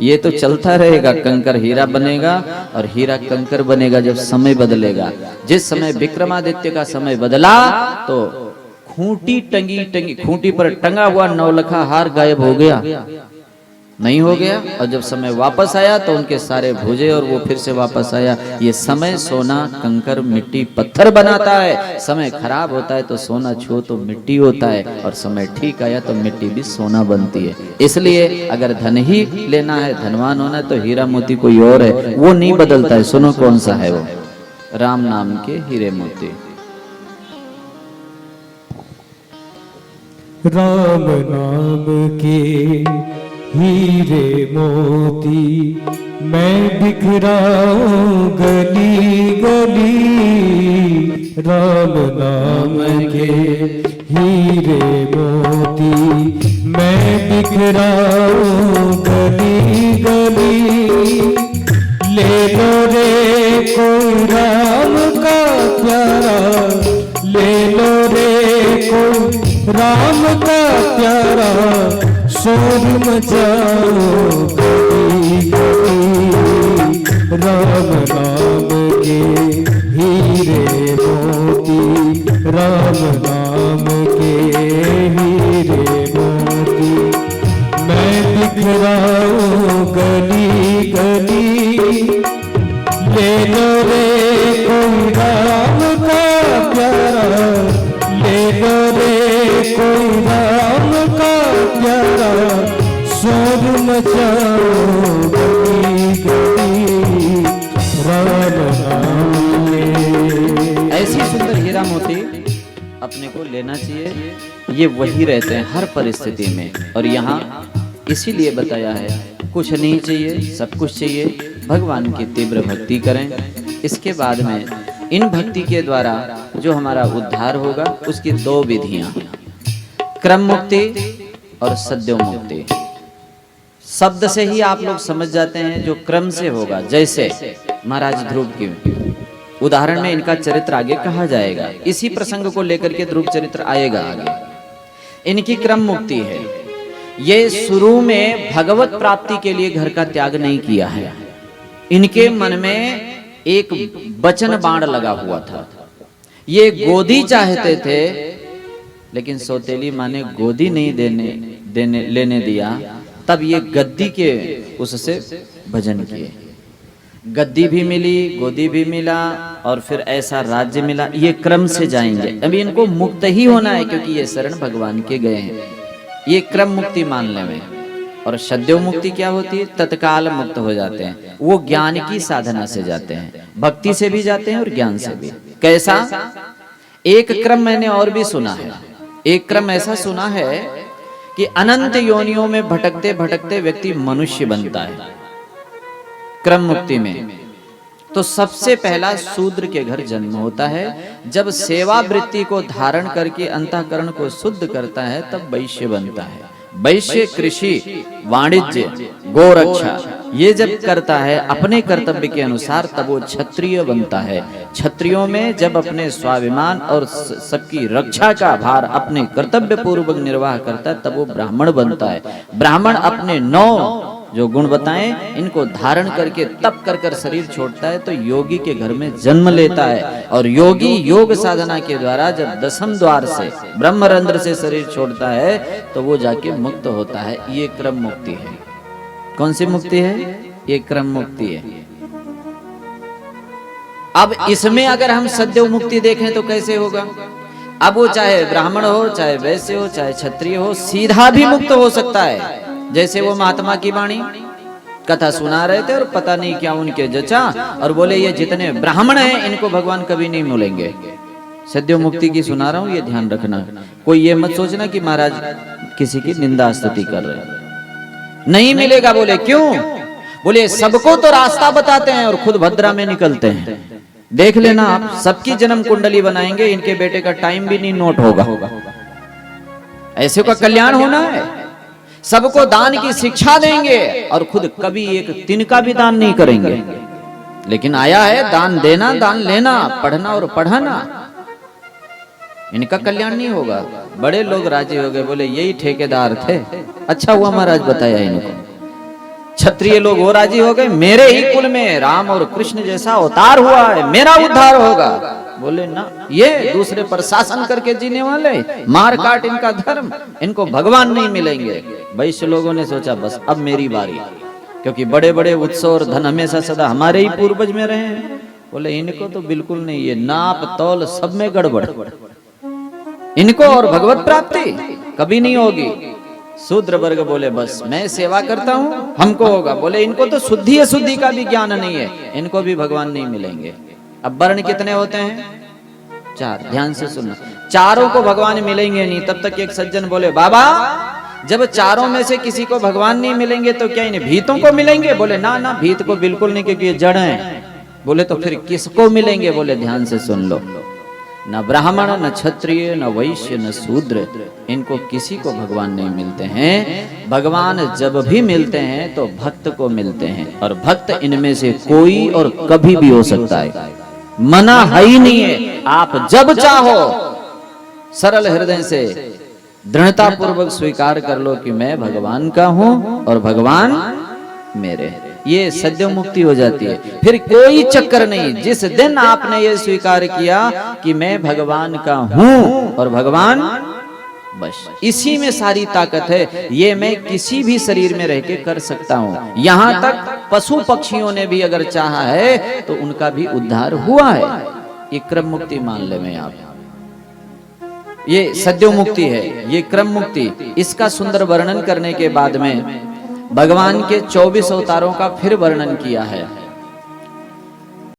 ये तो चलता रहेगा, कंकर हीरा बनेगा और हीरा कंकर बनेगा जब समय बदलेगा। जिस समय विक्रमादित्य का समय बदला तो खूंटी टंगी, खूंटी पर टंगा हुआ नौलखा हार गायब हो गया। नहीं हो गया, और जब समय वापस आया तो उनके सारे भूजे और वो फिर से वापस आया। ये समय सोना कंकर मिट्टी पत्थर बनाता है। समय खराब होता है तो सोना छो तो मिट्टी होता है, और समय ठीक आया तो मिट्टी भी सोना बनती है। इसलिए अगर धन ही लेना है, धनवान होना है, तो हीरा मोती कोई और है, वो नहीं बदलता है। सुनो कौन सा है वो, राम नाम के हीरे मोती। राम नाम के हीरे मोती मैं बिखराऊं गली गली। राम नाम के हीरे मोती मैं बिखराऊं गली गली। ले लो रे कोई राम का प्यारा, ले लो रे कोई राम का प्यारा, शोर मचाओ गली गली। राम नाम के हीरे मोती, राम नाम के हीरे मोती मैं बिखराऊं गली गली। ले लो रे कोई राम का प्यारा, ले लो रे कोई राम का प्यारा, शोर मचाओ गली गली। राम नाम के। ऐसी सुंदर हीरा मोती अपने को लेना चाहिए। ये वही रहते हैं हर परिस्थिति में, और यहाँ इसीलिए बताया है कुछ नहीं चाहिए, सब कुछ चाहिए। भगवान की तीव्र भक्ति करें, इसके बाद में इन भक्ति के द्वारा जो हमारा उद्धार होगा उसकी दो विधियां, क्रम मुक्ति और सद्यो मुक्ति। शब्द से ही आप लोग समझ जाते हैं जो क्रम से होगा। जैसे महाराज ध्रुव की उदाहरण में इनका चरित्र आगे कहा जाएगा, इसी प्रसंग को लेकर के ध्रुव चरित्र आएगा आगे। इनकी क्रम मुक्ति है। ये शुरू में भगवत प्राप्ति के लिए घर का त्याग नहीं किया है। इनके मन में एक वचन बाण लगा हुआ था। ये गोदी चाहते थे, लेकिन सौतेली माँ ने गोदी नहीं लेने दिया। तब ये गद्दी के उससे भजन किए। गद्दी भी मिली, गोदी भी मिला, और फिर ऐसा राज्य मिला। ये क्रम से जाएंगे। अभी इनको मुक्त ही होना है, क्योंकि ये शरण भगवान के गए हैं। ये क्रम मुक्ति मान लें। और सद्यो मुक्ति क्या होती है? तत्काल मुक्त हो जाते हैं। वो ज्ञान की साधना से जाते हैं, भक्ति से भी जाते हैं और ज्ञान से भी। कैसा? एक क्रम मैंने और भी सुना है। एक क्रम ऐसा सुना है कि अनंत योनियों में भटकते भटकते व्यक्ति मनुष्य बनता है क्रम मुक्ति में। तो सबसे पहला शूद्र के घर जन्म होता है। जब सेवा वृत्ति को धारण करके अंतःकरण को शुद्ध करता है तब वैश्य बनता है। वैश्य कृषि, वाणिज्य, गोरक्षा ये जब करता है अपने कर्तव्य के अनुसार, तब वो क्षत्रिय बनता है। क्षत्रियों में जब अपने स्वाभिमान और सबकी रक्षा का भार अपने कर्तव्य पूर्वक निर्वाह करता है तब वो ब्राह्मण बनता है। ब्राह्मण अपने 9 जो गुण बताएं इनको धारण करके तप कर कर शरीर छोड़ता है तो योगी के घर में जन्म लेता है। और योगी योग साधना के द्वारा जब 10वें द्वार से ब्रह्मरंध्र से शरीर छोड़ता है तो वो जाके मुक्त होता है। ये क्रम मुक्ति है। कौन सी मुक्ति है? ये क्रम मुक्ति है। अब इसमें अगर हम सद्यो मुक्ति देखें तो कैसे होगा? अब वो चाहे ब्राह्मण हो, चाहे वैश्य हो, चाहे क्षत्रिय हो, सीधा भी मुक्त हो सकता है। जैसे वो महात्मा की वाणी कथा सुना रहे थे और पता नहीं क्या उनके जचा, और बोले ये जितने ब्राह्मण हैं इनको भगवान कभी नहीं मिलेंगे। सद्यो मुक्ति की सुना रहा हूं, ये ध्यान रखना। कोई ये मत सोचना कि महाराज किसी की निंदा स्तुति कर रहे हैं। नहीं मिलेगा। बोले क्यों? बोले सबको तो रास्ता बताते हैं और खुद भद्रा में निकलते हैं। देख लेना आप, सबकी जन्म कुंडली बनाएंगे, इनके बेटे का टाइम भी नहीं नोट होगा। ऐसे का कल्याण होना है। सबको दान की शिक्षा देंगे और खुद कभी एक तिनका भी दान नहीं करेंगे। लेकिन आया है दान देना, दान लेना, पढ़ना और पढ़ाना। इनका कल्याण नहीं होगा। बड़े लोग राजी हो गए, बोले यही ठेकेदार थे। अच्छा हुआ महाराज बताया इनको। क्षत्रिय लोग वो राजी हो गए, मेरे ही कुल में राम और कृष्ण जैसा अवतार हुआ है, मेरा उद्धार होगा। बोले ना, ये दूसरे पर शासन करके जीने वाले, मार काट इनका धर्म, इनको भगवान नहीं मिलेंगे। वैश्य लोगों ने सोचा बस अब मेरी बारी, क्योंकि बड़े बड़े उत्सव और धन हमेशा सदा हमारे ही पूर्वज में रहे हैं। बोले इनको तो बिल्कुल नहीं, ये नाप तौल सब में गड़बड़, इनको और भगवत प्राप्ति कभी नहीं होगी। शूद्र वर्ग बोले बस मैं सेवा करता हूं, हमको होगा। बोले इनको तो शुद्धि अशुद्धि का भी ज्ञान नहीं है, इनको भी भगवान नहीं मिलेंगे। अब वर्ण कितने होते हैं? 4। ध्यान से सुनना, चारों को भगवान मिलेंगे नहीं। तब तक एक सज्जन बोले बाबा जब चारों में से किसी को भगवान नहीं मिलेंगे तो क्या इन्हें भीतों को मिलेंगे? बोले ना ना, भीत को बिल्कुल नहीं, क्योंकि ये जड़ हैं। बोले तो फिर किसको मिलेंगे? बोले ध्यान से सुन लो, न ब्राह्मण न क्षत्रिय न वैश्य न शूद्र, इनको किसी को भगवान नहीं मिलते हैं। भगवान जब भी मिलते हैं तो भक्त को मिलते हैं, और भक्त इनमें से कोई और कभी भी हो सकता है, मना है ही नहीं है। आप जब चाहो सरल हृदय से दृढ़ता पूर्वक स्वीकार कर लो कि मैं भगवान का हूं और भगवान मेरे, ये सद्य मुक्ति हो जाती है। फिर कोई चक्कर नहीं। जिस दिन आपने ये स्वीकार किया कि मैं भगवान का हूं और भगवान, बस इसी में सारी ताकत है। ये मैं किसी भी शरीर में रह के कर सकता हूं। यहां तक पशु पक्षियों ने भी अगर चाहा है तो उनका भी उद्धार हुआ है। ये क्रम मुक्ति मान ले में आप, ये सद्यो मुक्ति है, ये क्रम मुक्ति। इसका सुंदर वर्णन करने के बाद में भगवान के 24 अवतारों का फिर वर्णन किया है।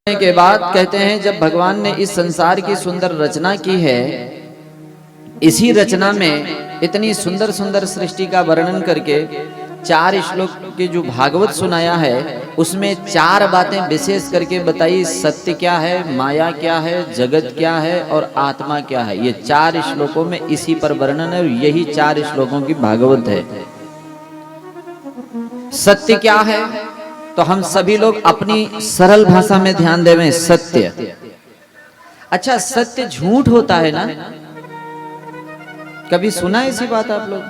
के बाद कहते हैं जब भगवान ने इस संसार की सुंदर रचना की है, इसी रचना में इतनी सुंदर सुंदर सृष्टि का वर्णन करके 4 श्लोक की जो भागवत सुनाया है उसमें 4 बातें विशेष करके बताई। सत्य क्या है, माया क्या है, जगत क्या है और आत्मा क्या है। ये 4 श्लोकों में इसी पर वर्णन है और यही 4 श्लोकों की भागवत है। सत्य क्या है तो हम सभी लोग अपनी सरल भाषा में ध्यान देवें। सत्य, अच्छा सत्य झूठ होता है ना? कभी सुना ऐसी बात आप लोग?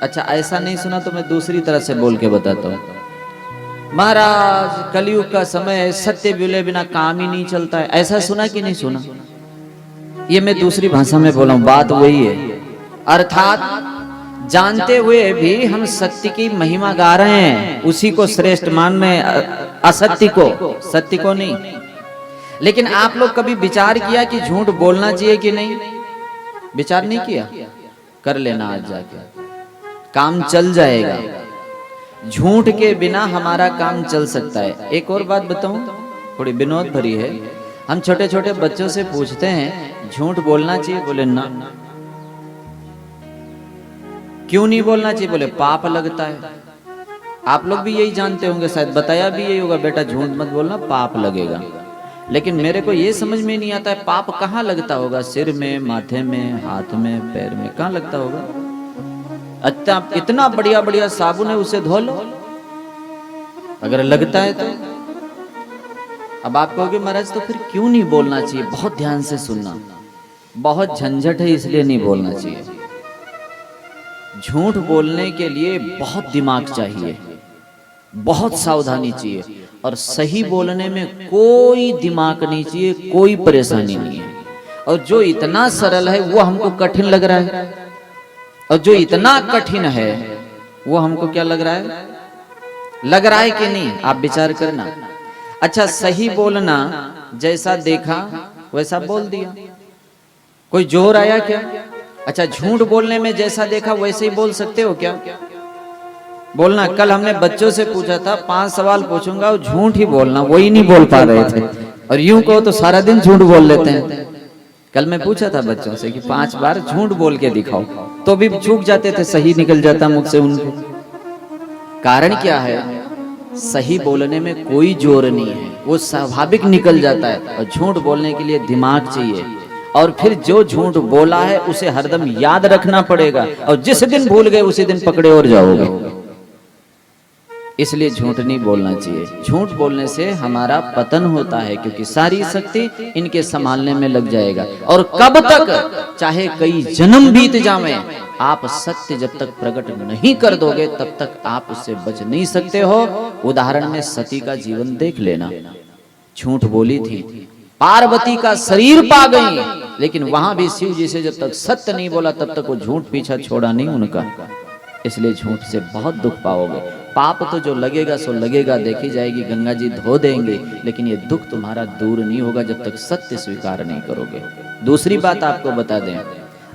अच्छा ऐसा नहीं सुना तो मैं दूसरी तरह से बोल के बताता हूं। महाराज कलयुग का समय है, सत्य बोले बिना काम ही नहीं चलता है, ऐसा सुना कि नहीं सुना? ये मैं दूसरी भाषा में बोला हूं, बात वही है। अर्थात जानते हुए भी हम सत्य की महिमा गा रहे हैं, उसी को श्रेष्ठ मान रहे हैं, असत्य को, सत्य को नहीं। लेकिन आप लोग कभी विचार किया कि झूठ बोलना चाहिए कि नहीं? विचार नहीं किया? कर लेना आज जाके, काम चल जाएगा। झूठ के बिना हमारा काम चल सकता है। एक और बात बताऊं, थोड़ी विनोद भरी है। हम छोटे छोटे बच्चों से पूछते हैं झूठ बोलना चाहिए? बोले ना। क्यों नहीं बोलना चाहिए? बोले पाप लगता है। आप लोग भी यही जानते होंगे, शायद बताया भी यही होगा, बेटा झूठ मत बोलना पाप लगेगा। लेकिन मेरे को ये समझ में नहीं आता है पाप कहाँ लगता होगा? सिर में, माथे में, हाथ में, पैर में, कहाँ लगता होगा? अच्छा इतना बढ़िया बढ़िया साबुन है, उसे धो लो अगर लगता है तो। अब आप कहोगे महाराज तो फिर क्यों नहीं बोलना चाहिए? बहुत ध्यान से सुनना, बहुत झंझट है इसलिए नहीं बोलना चाहिए। झूठ बोलने के लिए बहुत दिमाग चाहिए, बहुत सावधानी चाहिए, और सही बोलने में कोई दिमाग नहीं चाहिए, कोई परेशानी नहीं है। और जो इतना सरल है वो हमको कठिन लग रहा है, और जो इतना कठिन है वो हमको क्या लग रहा है? लग रहा है कि नहीं? आप विचार करना। अच्छा सही बोलना, जैसा देखा वैसा बोल दिया, कोई जोर आया क्या? अच्छा झूठ बोलने में जैसा देखा वैसे ही बोल सकते हो क्या? बोलना। कल हमने बच्चों से पूछा था 5 सवाल पूछूंगा और झूठ ही बोलना, वही नहीं बोल पा रहे थे। और यूं कहो तो सारा दिन झूठ बोल लेते हैं। कल मैं पूछा था बच्चों से कि 5 बार झूठ बोल के दिखाओ, तो भी चूक जाते थे, सही निकल जाता मुख से उनको। कारण क्या है? सही बोलने में कोई जोर नहीं है, वो स्वाभाविक निकल जाता है। और झूठ बोलने के लिए दिमाग चाहिए, और फिर जो झूठ बोला है उसे हरदम याद रखना पड़ेगा, और जिस दिन भूल गए उसी दिन पकड़े और जाओगे। इसलिए झूठ नहीं बोलना चाहिए। झूठ बोलने से हमारा पतन होता है, क्योंकि सारी शक्ति इनके संभालने में लग जाएगा। और कब तक? चाहे कई जन्म बीत जावें, आप सत्य जब तक प्रकट नहीं कर दोगे तब तक आप उससे बच नहीं सकते हो। उदाहरण में सती का जीवन देख लेना। झूठ बोली थी, पार्वती का शरीर पा गई, लेकिन वहां भी शिव जी से जब तक सत्य नहीं बोला तब तक वो झूठ पीछा छोड़ा नहीं उनका। इसलिए झूठ से बहुत दुख पाओगे। पाप तो जो लगेगा सो लगेगा, देखी जाएगी, गंगा जी धो देंगे, लेकिन ये दुख तुम्हारा दूर नहीं होगा जब तक सत्य स्वीकार नहीं करोगे। दूसरी बात आपको बता दें,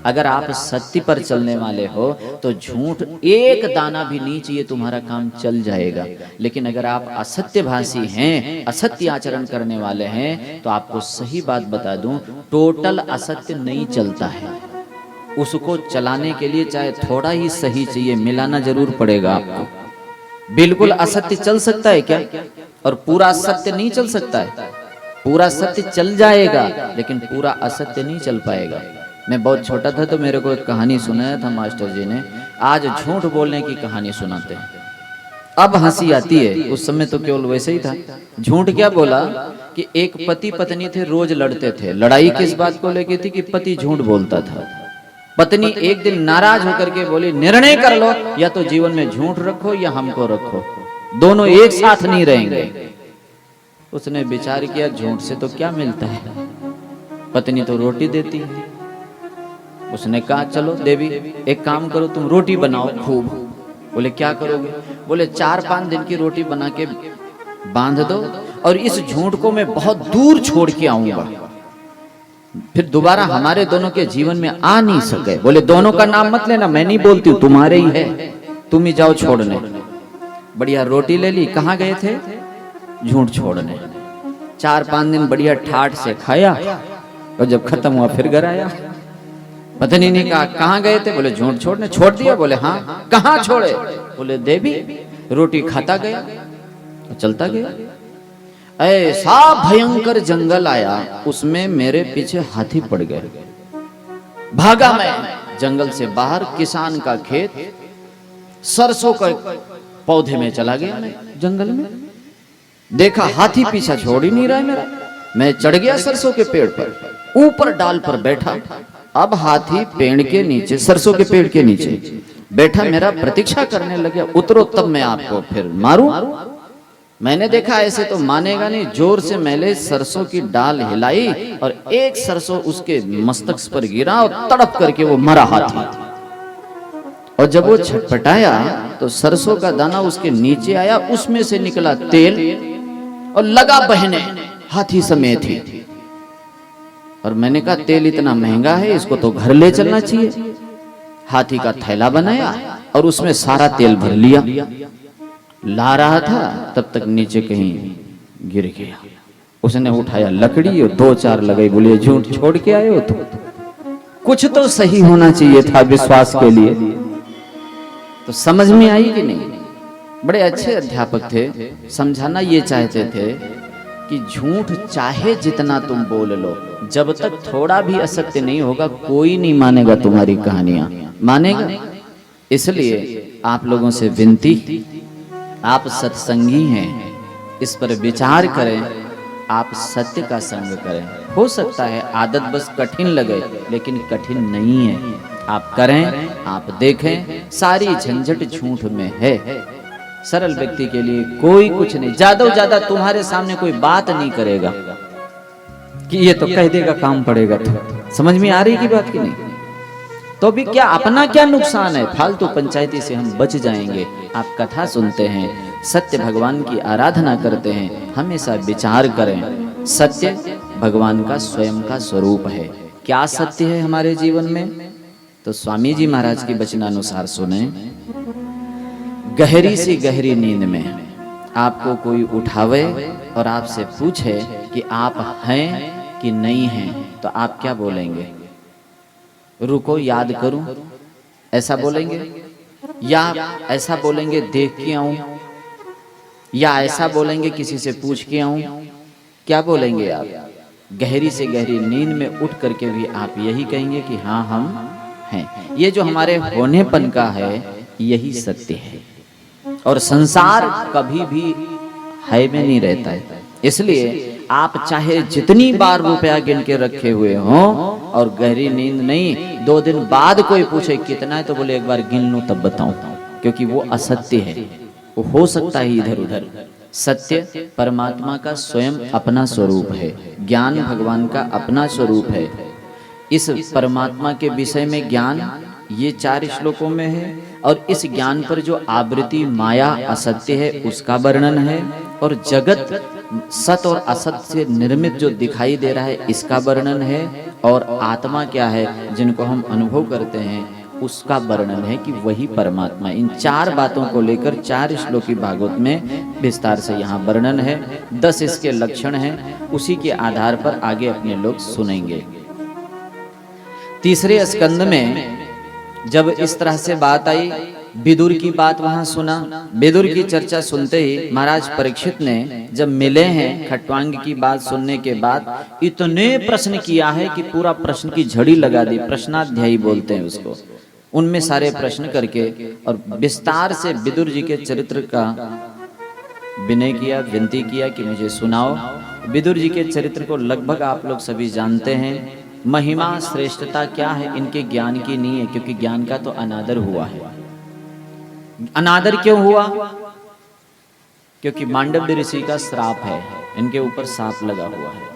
अगर आप सत्य पर चलने वाले हो तो झूठ एक दाना भी नहीं चाहिए, तुम्हारा काम चल जाएगा। लेकिन अगर आप असत्यभाषी हैं, असत्य आचरण करने वाले हैं, तो आपको सही बात बता दूं, टोटल असत्य नहीं चलता है। उसको चलाने के लिए चाहे थोड़ा ही सही चाहिए, मिलाना जरूर पड़ेगा आपको। बिल्कुल असत्य चल सकता है क्या? और पूरा सत्य नहीं चल सकता है। पूरा सत्य चल जाएगा लेकिन पूरा असत्य नहीं चल पाएगा। मैं बहुत छोटा था तो मेरे को एक कहानी सुनाया था मास्टर जी ने। आज झूठ बोलने की कहानी सुनाते हैं। अब हंसी आती है, उस समय तो केवल वैसे ही था। झूठ क्या बोला कि एक पति पत्नी थे, रोज लड़ते थे। लड़ाई किस बात को लेके थी कि पति झूठ बोलता था। पत्नी एक दिन नाराज होकर के बोली, निर्णय कर लो, या तो जीवन में झूठ रखो या हमको रखो, दोनों एक साथ नहीं रहेंगे। उसने विचार किया, झूठ से तो क्या मिलता है, पत्नी तो रोटी देती है। उसने कहा, चलो देवी एक काम करो, तुम रोटी बनाओ खूब। बोले क्या करोगे? बोले 4-5 दिन की रोटी बना के बांध दो और इस झूठ को मैं बहुत दूर छोड़ के आऊंगा, फिर दोबारा हमारे दोनों के जीवन में आ नहीं सके। बोले दोनों का नाम मत लेना, मैं नहीं बोलती हूँ, तुम्हारे ही है, तुम ही जाओ छोड़ने। बढ़िया रोटी ले ली, कहाँ गए थे? झूठ छोड़ने। 4-5 दिन बढ़िया ठाठ से खाया और जब खत्म हुआ फिर घर आया। पत्नी ने कहा, कहाँ गए थे? बोले झूठ छोड़ने। छोड़ दिया? बोले हाँ। कहाँ छोड़े? बोले देवी रोटी खाता गया, चलता गया। ऐसा भयंकर जंगल आया, उसमें मेरे पीछे हाथी पड़ गए। भागा मैं जंगल से बाहर, किसान का खेत, सरसों के पौधे में चला गया। मैं जंगल में देखा हाथी पीछा छोड़ ही नहीं रहा है मेरा। मैं चढ़ गया सरसों के पेड़ पर, ऊपर डाल पर बैठा। अब हाथी पेड़ के नीचे, सरसों के पेड़ के नीचे बैठा, मेरा प्रतीक्षा करने लगे, उतरो तब मैं आपको फिर मारूं। मैंने देखा ऐसे तो मानेगा नहीं, जोर से मैंने सरसों की डाल हिलाई और एक सरसों उसके मस्तक पर गिरा और तड़प करके वो मरा हाथी। और जब वो छटपटाया तो सरसों का दाना उसके नीचे आया, उसमें से निकला तेल और लगा बहने हाथी समेत ही। और मैंने कहा तेल इतना महंगा है, इसको तो घर ले चलना चाहिए। हाथी का थैला बनाया और उसमें सारा तेल भर लिया। ला रहा था तब तक नीचे कहीं गिर गया। उसने उठाया लकड़ी और 2-4 लगाई। बोले झूठ छोड़ के आए हो, तो कुछ तो सही होना चाहिए था विश्वास के लिए। तो समझ में आई कि नहीं? बड़े अच्छे अध्यापक थे, समझाना ये चाहते थे कि झूठ चाहे जितना तुम बोल लो, जब तक थोड़ा भी असत्य नहीं होगा कोई नहीं मानेगा तुम्हारी कहानियां, मानेगा। इसलिए आप लोगों से विनती, आप सत्संगी हैं, इस पर विचार करें, आप सत्य का संग करें। हो सकता है आदत बस कठिन लगे, लेकिन कठिन नहीं है। आप करें, आप देखें, सारी झंझट झूठ में है। सरल व्यक्ति के लिए कोई कुछ नहीं, ज्यादा तुम्हारे सामने कोई बात नहीं करेगा कि ये तो कह देगा काम पड़ेगा। तो समझ में आ रही की बात की नहीं? तो भी क्या अपना क्या नुकसान है? फालतू पंचायती से हम बच जाएंगे। आप कथा सुनते हैं, सत्य भगवान की आराधना करते हैं, हमेशा विचार करें। सत्य भगवान का स्वयं का स्वरूप है। क्या सत्य है हमारे जीवन में? तो स्वामी जी महाराज की वचनानुसार सुने। गहरी सी गहरी नींद में आपको कोई उठावे और आपसे पूछे कि आप हैं कि नहीं हैं, तो आप क्या बोलेंगे? रुको याद करूं, ऐसा बोलेंगे? या ऐसा बोलेंगे देख के आऊं? या ऐसा बोलेंगे किसी से पूछ के आऊं? क्या बोलेंगे आप? गहरी से गहरी नींद में उठ करके भी आप यही कहेंगे कि हाँ हम हैं। ये जो हमारे होनेपन का है यही सत्य है। और संसार कभी भी है में नहीं रहता है। इसलिए आप चाहे जितनी बार रुपया गिन के रखे हुए हों और गहरी नींद नहीं, 2 दिन बाद कोई पूछे कितना है, तो बोले एक बार गिन लूं तब बताऊं, क्योंकि वो असत्य है। वो हो सकता है इधर उधर। सत्य परमात्मा का स्वयं अपना स्वरूप है, ज्ञान भगवान का अपना स्वरूप है। इस परमात्मा के विषय में ज्ञान ये 4 श्लोकों में है, और इस ज्ञान पर जो आवृत्ति माया असत्य है उसका वर्णन है, और जगत सत और असत से निर्मित जो दिखाई दे रहा है इसका वर्णन है, और आत्मा क्या है जिनको हम अनुभव करते हैं उसका वर्णन है कि वही परमात्मा। इन 4 बातों को लेकर 4 श्लोकी भागवत में विस्तार से यहाँ वर्णन है। 10 इसके लक्षण हैं, उसी के आधार पर आगे अपने लोग सुनेंगे। तीसरे स्कंद में जब इस तरह से बात आई, विदुर की बात वहां सुना। विदुर की चर्चा सुनते ही महाराज परीक्षित ने जब मिले हैं खट्वांग की बात सुनने के बाद इतने प्रश्न किया है कि पूरा प्रश्न की झड़ी लगा दी। प्रश्नाध्यायी बोलते हैं उसको। उनमें सारे प्रश्न करके और विस्तार से विदुर जी के चरित्र का विनय किया, विनती किया कि मुझे सुनाओ। विदुर जी के चरित्र को लगभग आप लोग सभी जानते हैं। महिमा श्रेष्ठता क्या है इनके ज्ञान की नहीं है, क्योंकि ज्ञान का तो अनादर हुआ है। अनादर क्यों हुआ? क्योंकि मांडव्य ऋषि का श्राप है, इनके ऊपर सांप लगा हुआ है।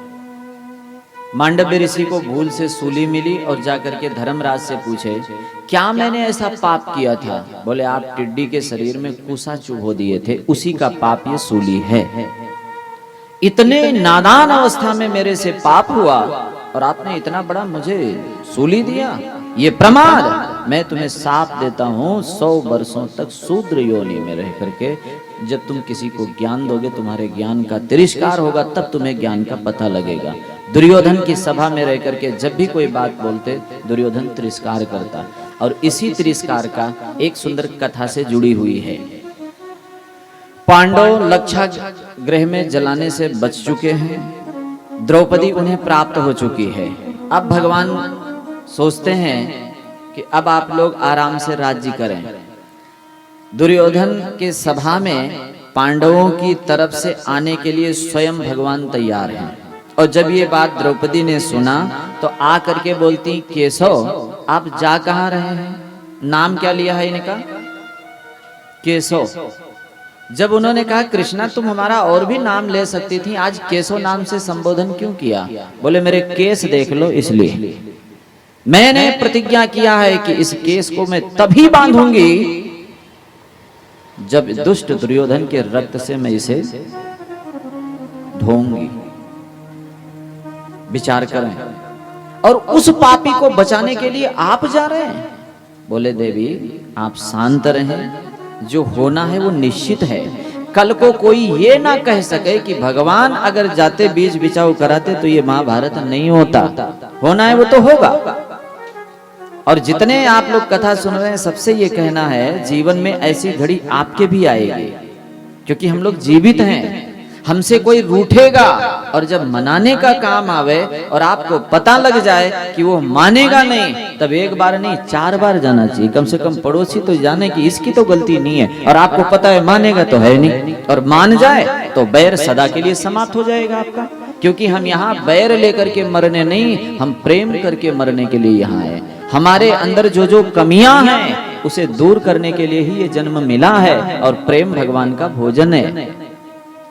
मांडव्य ऋषि को भूल से सूली मिली और जाकर के धर्मराज से पूछे क्या मैंने ऐसा पाप किया था? बोले आप टिड्डी के शरीर में कुसा चुभो दिए थे, उसी का पाप ये सूली है। इतने नादान अवस्था में मेरे से पाप हुआ और आपने इतना बड़ा मुझे सूली दिया, ये प्रमाद। मैं तुम्हें साप देता हूँ 100 वर्षों तक शूद्र योनि में रह करके, जब तुम किसी को ज्ञान दोगे तुम्हारे ज्ञान का तिरस्कार होगा, तब तुम्हें ज्ञान का पता लगेगा। दुर्योधन की सभा में रह करके जब भी कोई बात बोलते दुर्योधन तिरस्कार करता, और इसी तिरस्कार का एक सुंदर कथा से जुड़ी हुई है। पांडव लक्षा गृह में जलाने से बच चुके हैं, द्रौपदी उन्हें प्राप्त हो चुकी है। अब भगवान सोचते हैं कि अब आप लोग आराम से राज्य करें। दुर्योधन के सभा में पांडवों की तरफ से आने के लिए स्वयं भगवान तैयार हैं। और जब ये बात द्रौपदी ने सुना तो आ करके बोलती केशव आप जा कहाँ रहे हैं? नाम क्या लिया है इनका? केशव। जब उन्होंने कहा कृष्णा तुम हमारा और भी नाम ले सकती थी, आज केशव नाम से संबोधन क्यों किया? बोले मेरे केस देख लो, इसलिए मैंने प्रतिज्ञा किया है कि इस केस को मैं तभी बांधूंगी जब दुष्ट दुर्योधन के रक्त से मैं इसे धोऊंगी। विचार करें, और उस पापी को बचाने के लिए आप जा रहे हैं। बोले देवी आप शांत रहें, जो होना है वो निश्चित है। कल को कोई ये ना कह सके कि भगवान अगर जाते बीज बिचाव कराते तो ये महाभारत नहीं होता। होना है वो तो होगा। और जितने आप लोग कथा सुन रहे हैं सबसे ये कहना है जीवन में ऐसी घड़ी आपके भी आएगी, क्योंकि हम लोग जीवित हैं। हमसे कोई रूठेगा और जब मनाने का काम आवे और आपको पता लग जाए कि वो मानेगा नहीं, तब एक बार नहीं 4 बार जाना चाहिए। कम से कम पड़ोसी तो जाने कि इसकी तो गलती नहीं है, और आपको पता है मानेगा तो है नहीं, और मान जाए तो बैर सदा के लिए समाप्त हो जाएगा आपका। क्योंकि हम यहाँ बैर लेकर के मरने नहीं, हम प्रेम करके मरने के लिए यहाँ आए। हमारे अंदर जो जो कमियां हैं उसे दूर करने के लिए ही ये जन्म मिला है, और प्रेम भगवान का भोजन है।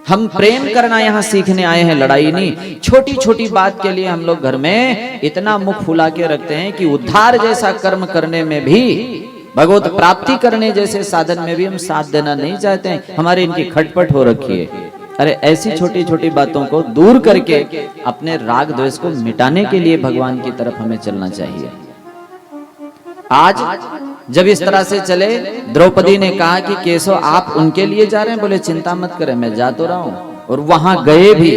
हम प्रेम करना यहाँ सीखने आए हैं, लड़ाई नहीं। छोटी छोटी बात के लिए हम लोग घर में इतना मुख फुला के रखते हैं कि उद्धार जैसा कर्म करने में भी, भगवत प्राप्ति करने जैसे साधन में भी हम साथ देना नहीं चाहते हैं। हमारे इनकी खटपट हो रखी है। अरे ऐसी छोटी छोटी बातों को दूर करके अपने राग द्वेष को मिटाने के लिए भगवान की तरफ हमें चलना चाहिए। आज जब इस तरह से चले, द्रौपदी ने कहा कि केशव आप उनके लिए जा रहे हैं? बोले चिंता मत करें, मैं जा तो रहा हूं। और वहां गए भी,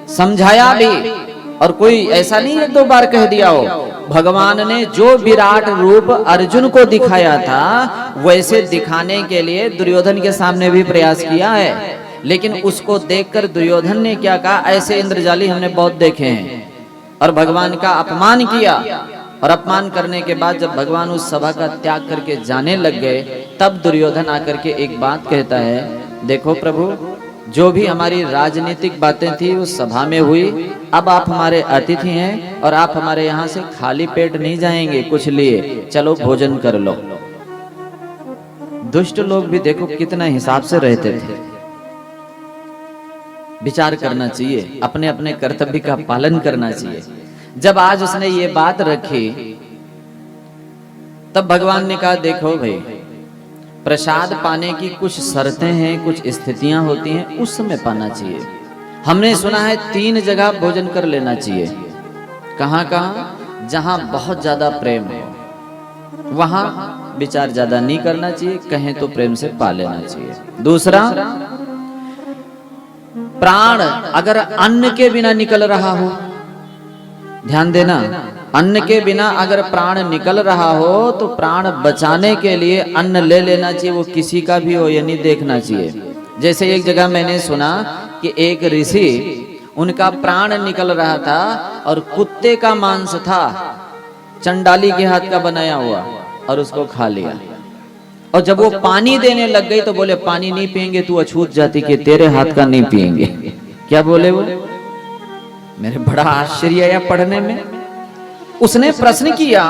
समझाया भी, और कोई ऐसा नहीं 1-2 बार कह दिया हो। भगवान ने जो विराट रूप अर्जुन को दिखाया था वैसे दिखाने के लिए दुर्योधन के सामने भी प्रयास किया है। लेकिन उसको देखकर दुर्योधन ने क्या कहा, ऐसे इंद्रजाली हमने बहुत देखे हैं, और भगवान का अपमान किया। और अपमान करने के बाद जब भगवान उस सभा का त्याग करके जाने लग गए, तब दुर्योधन आकर के एक बात कहता है, देखो प्रभु जो भी हमारी राजनीतिक बातें थी उस सभा में हुई, अब आप हमारे अतिथि हैं और आप हमारे यहाँ से खाली पेट नहीं जाएंगे, कुछ लिए चलो भोजन कर लो। दुष्ट लोग भी देखो कितना हिसाब से रहते थे। विचार करना चाहिए, अपने अपने कर्तव्य का पालन करना चाहिए। जब आज उसने ये बात रखी तब भगवान ने कहा देखो भाई, प्रसाद पाने की कुछ शर्तें हैं, कुछ स्थितियां होती हैं, उस समय पाना चाहिए। हमने सुना है 3 जगह भोजन कर लेना चाहिए। कहाँ कहाँ? जहां बहुत ज्यादा प्रेम हो, वहां विचार ज्यादा नहीं करना चाहिए, कहें तो प्रेम से पा लेना चाहिए। दूसरा, प्राण अगर अन्न के बिना निकल रहा हो, ध्यान देना, अन्न के बिना अगर प्राण निकल रहा हो तो प्राण बचाने के लिए अन्न ले लेना चाहिए, वो किसी का भी हो, ये नहीं देखना चाहिए। जैसे एक जगह मैंने सुना कि एक ऋषि, उनका प्राण निकल रहा था और कुत्ते का मांस था, चंडाली के हाथ का बनाया हुआ, और उसको खा लिया। और जब वो पानी देने लग गई तो बोले पानी नहीं पिएंगे, तू अछूत जाति के, तेरे हाथ का नहीं पिएंगे। क्या बोले वो? मेरे बड़ा आश्चर्य आया पढ़ने में। उसने प्रश्न किया,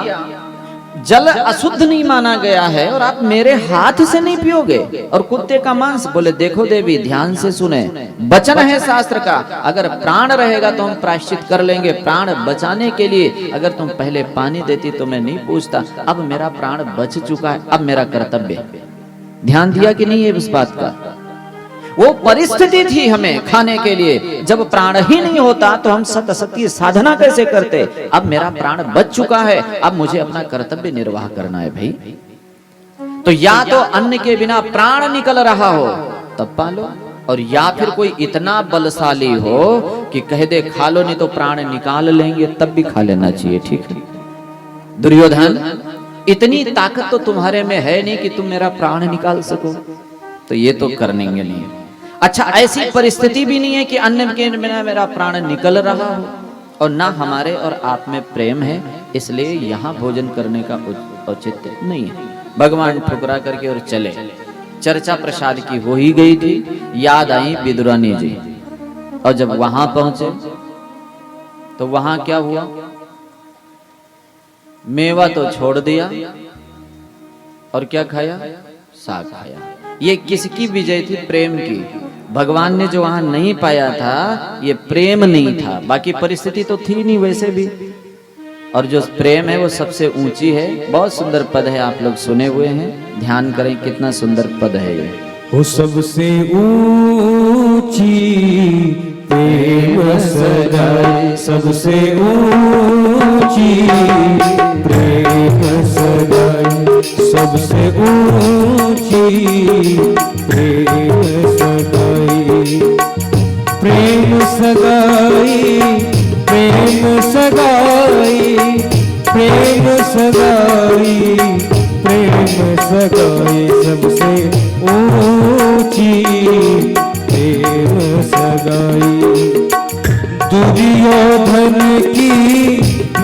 जल अशुद्ध नहीं माना गया है और आप मेरे हाथ से नहीं पियोगे, और कुत्ते का मांस? बोले देखो देवी, ध्यान से सुने, वचन है शास्त्र का, अगर प्राण रहेगा तो हम प्रायश्चित कर लेंगे। प्राण बचाने के लिए अगर तुम पहले पानी देती तो मैं नहीं पूछता, अब मेरा प्राण बच चुका है, अब मेरा कर्तव्य। ध्यान दिया कि नहीं है इस बात का? वो परिस्थिति थी हमें खाने के लिए, जब प्राण ही नहीं होता तो हम सत्य साधना कैसे करते? अब मेरा प्राण बच चुका है, अब मुझे अपना कर्तव्य निर्वाह करना है भाई। तो या तो अन्न के बिना प्राण निकल रहा हो तब पालो, और या फिर कोई इतना बलशाली हो कि कह दे खा लो नहीं तो प्राण निकाल लेंगे, तब भी खा लेना चाहिए। ठीक है दुर्योधन, इतनी ताकत तो तुम्हारे में है नहीं कि तुम मेरा प्राण निकाल सको, तो ये तो करने नहीं। अच्छा, ऐसी परिस्थिति भी नहीं है कि अन्न के बिना मेरा प्राण निकल रहा हो, और ना हमारे और आप में प्रेम है, इसलिए यहाँ भोजन करने का औचित्य नहीं है। भगवान ठुकरा करके और चले। चर्चा प्रसाद की हो ही गई थी, याद आई विदुरानी जी, और जब वहां पहुंचे तो वहां क्या हुआ? मेवा तो छोड़ दिया और क्या खाया? साग खाया। ये किसकी विजय थी? प्रेम की। भगवान ने जो वहां नहीं पाया था, ये प्रेम नहीं था, बाकी परिस्थिति तो थी नहीं वैसे भी, और जो प्रेम है वो सबसे ऊंची है। बहुत सुंदर पद है, आप लोग सुने हुए हैं, ध्यान करें कितना सुंदर पद है ये। वो सबसे ऊंची प्रेम सगाई, सबसे ऊंची प्रेम सगाई, सबसे ऊंची प्रेम सगाई, प्रेम सगाई, प्रेम सगाई, प्रेम सगाई, प्रेम सगाई, सबसे ऊंची प्रेम सगाई। दुर्योधन की